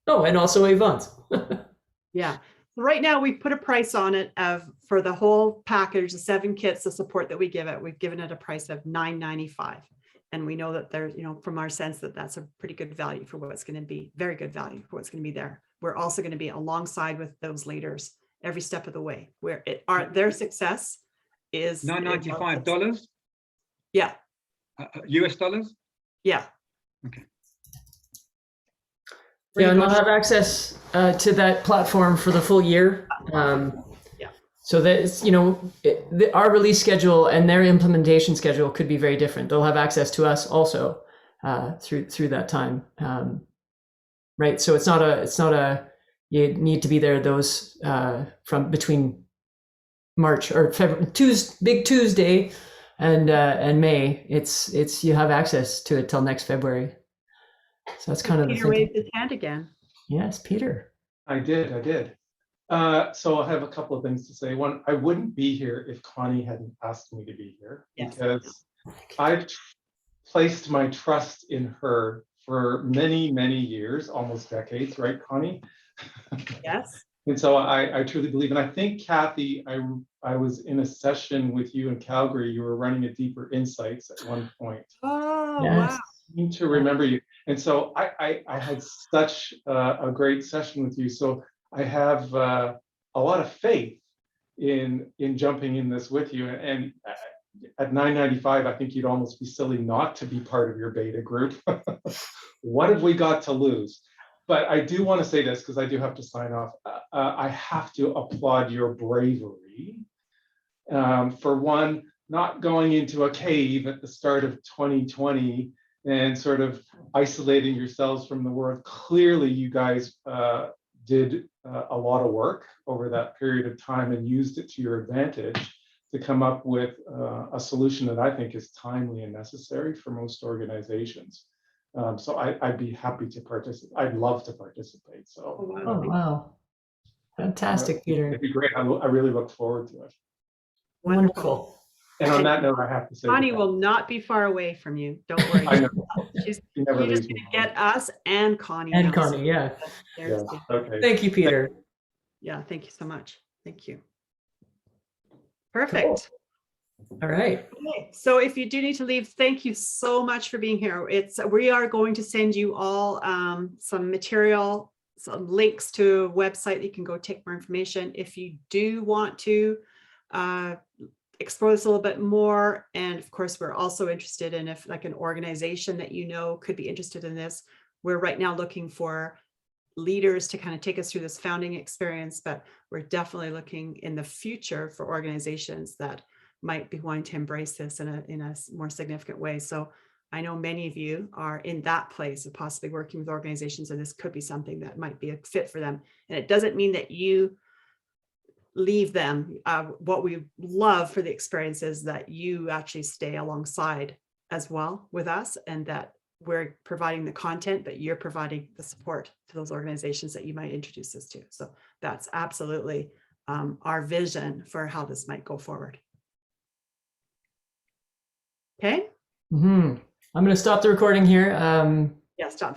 Oh, and also Yvonne's. Yeah. Right now we put a price on it for the whole package, the 7 kits, the support that we give it, we've given it a price of $9.95. And we know that there's, from our sense that's a pretty good value for what's going to be, very good value for what's going to be there. We're also going to be alongside with those leaders every step of the way, where their success is $995. Yeah. US dollars? Yeah. Okay. Yeah, and they'll have access to that platform for the full year. So that our release schedule and their implementation schedule could be very different. They'll have access to us also through that time, right? So it's not a you need to be there from between March or February, Big Tuesday and May. It's you have access to it till next February. So that's kind of the Peter thinking. waved his hand again. Yes, Peter. I did. So I have a couple of things to say. One, I wouldn't be here if Connie hadn't asked me to be here, Yes. because I've placed my trust in her for many, many years, almost decades, right, Connie? Yes. And so I truly believe, and I think, Kathy, I was in a session with you in Calgary. You were running a Deeper Insights at one point. Oh, Yes. wow. I seem to remember you. And so I had such a great session with you. So I have a lot of faith in jumping in this with you. And at 9.95, I think you'd almost be silly not to be part of your beta group. What have we got to lose? But I do want to say this, because I do have to sign off. I have to applaud your bravery. For one, not going into a cave at the start of 2020 and sort of isolating yourselves from the world. Clearly, you guys did a lot of work over that period of time and used it to your advantage to come up with a solution that I think is timely and necessary for most organizations. So I'd be happy to participate. I'd love to participate. So Oh, wow. Fantastic, Peter. it'd be great. I really look forward to it. Wonderful. And on that note, I have to say, Connie will not be far away from you. Don't worry. I know. She's, He never you're just leaves me going to get us and Connie. And now. Connie, yeah. There's Yeah, the- okay. Thank you, Peter. yeah, thank you so much. Thank you. Perfect. All right. Okay, so if you do need to leave, thank you so much for being here. We are going to send you all some material, some links to a website that you can go take more information. If you do want to explore this a little bit more, and of course, we're also interested in if like an organization that you know could be interested in this. We're right now looking for leaders to kind of take us through this founding experience, but we're definitely looking in the future for organizations that might be wanting to embrace this in a more significant way. So I know many of you are in that place of possibly working with organizations, and this could be something that might be a fit for them. And it doesn't mean that you leave them. What we love for the experience is that you actually stay alongside as well with us, and that we're providing the content, but you're providing the support to those organizations that you might introduce us to. So that's absolutely our vision for how this might go forward. Okay. I'm going to stop the recording here. Yeah, stop.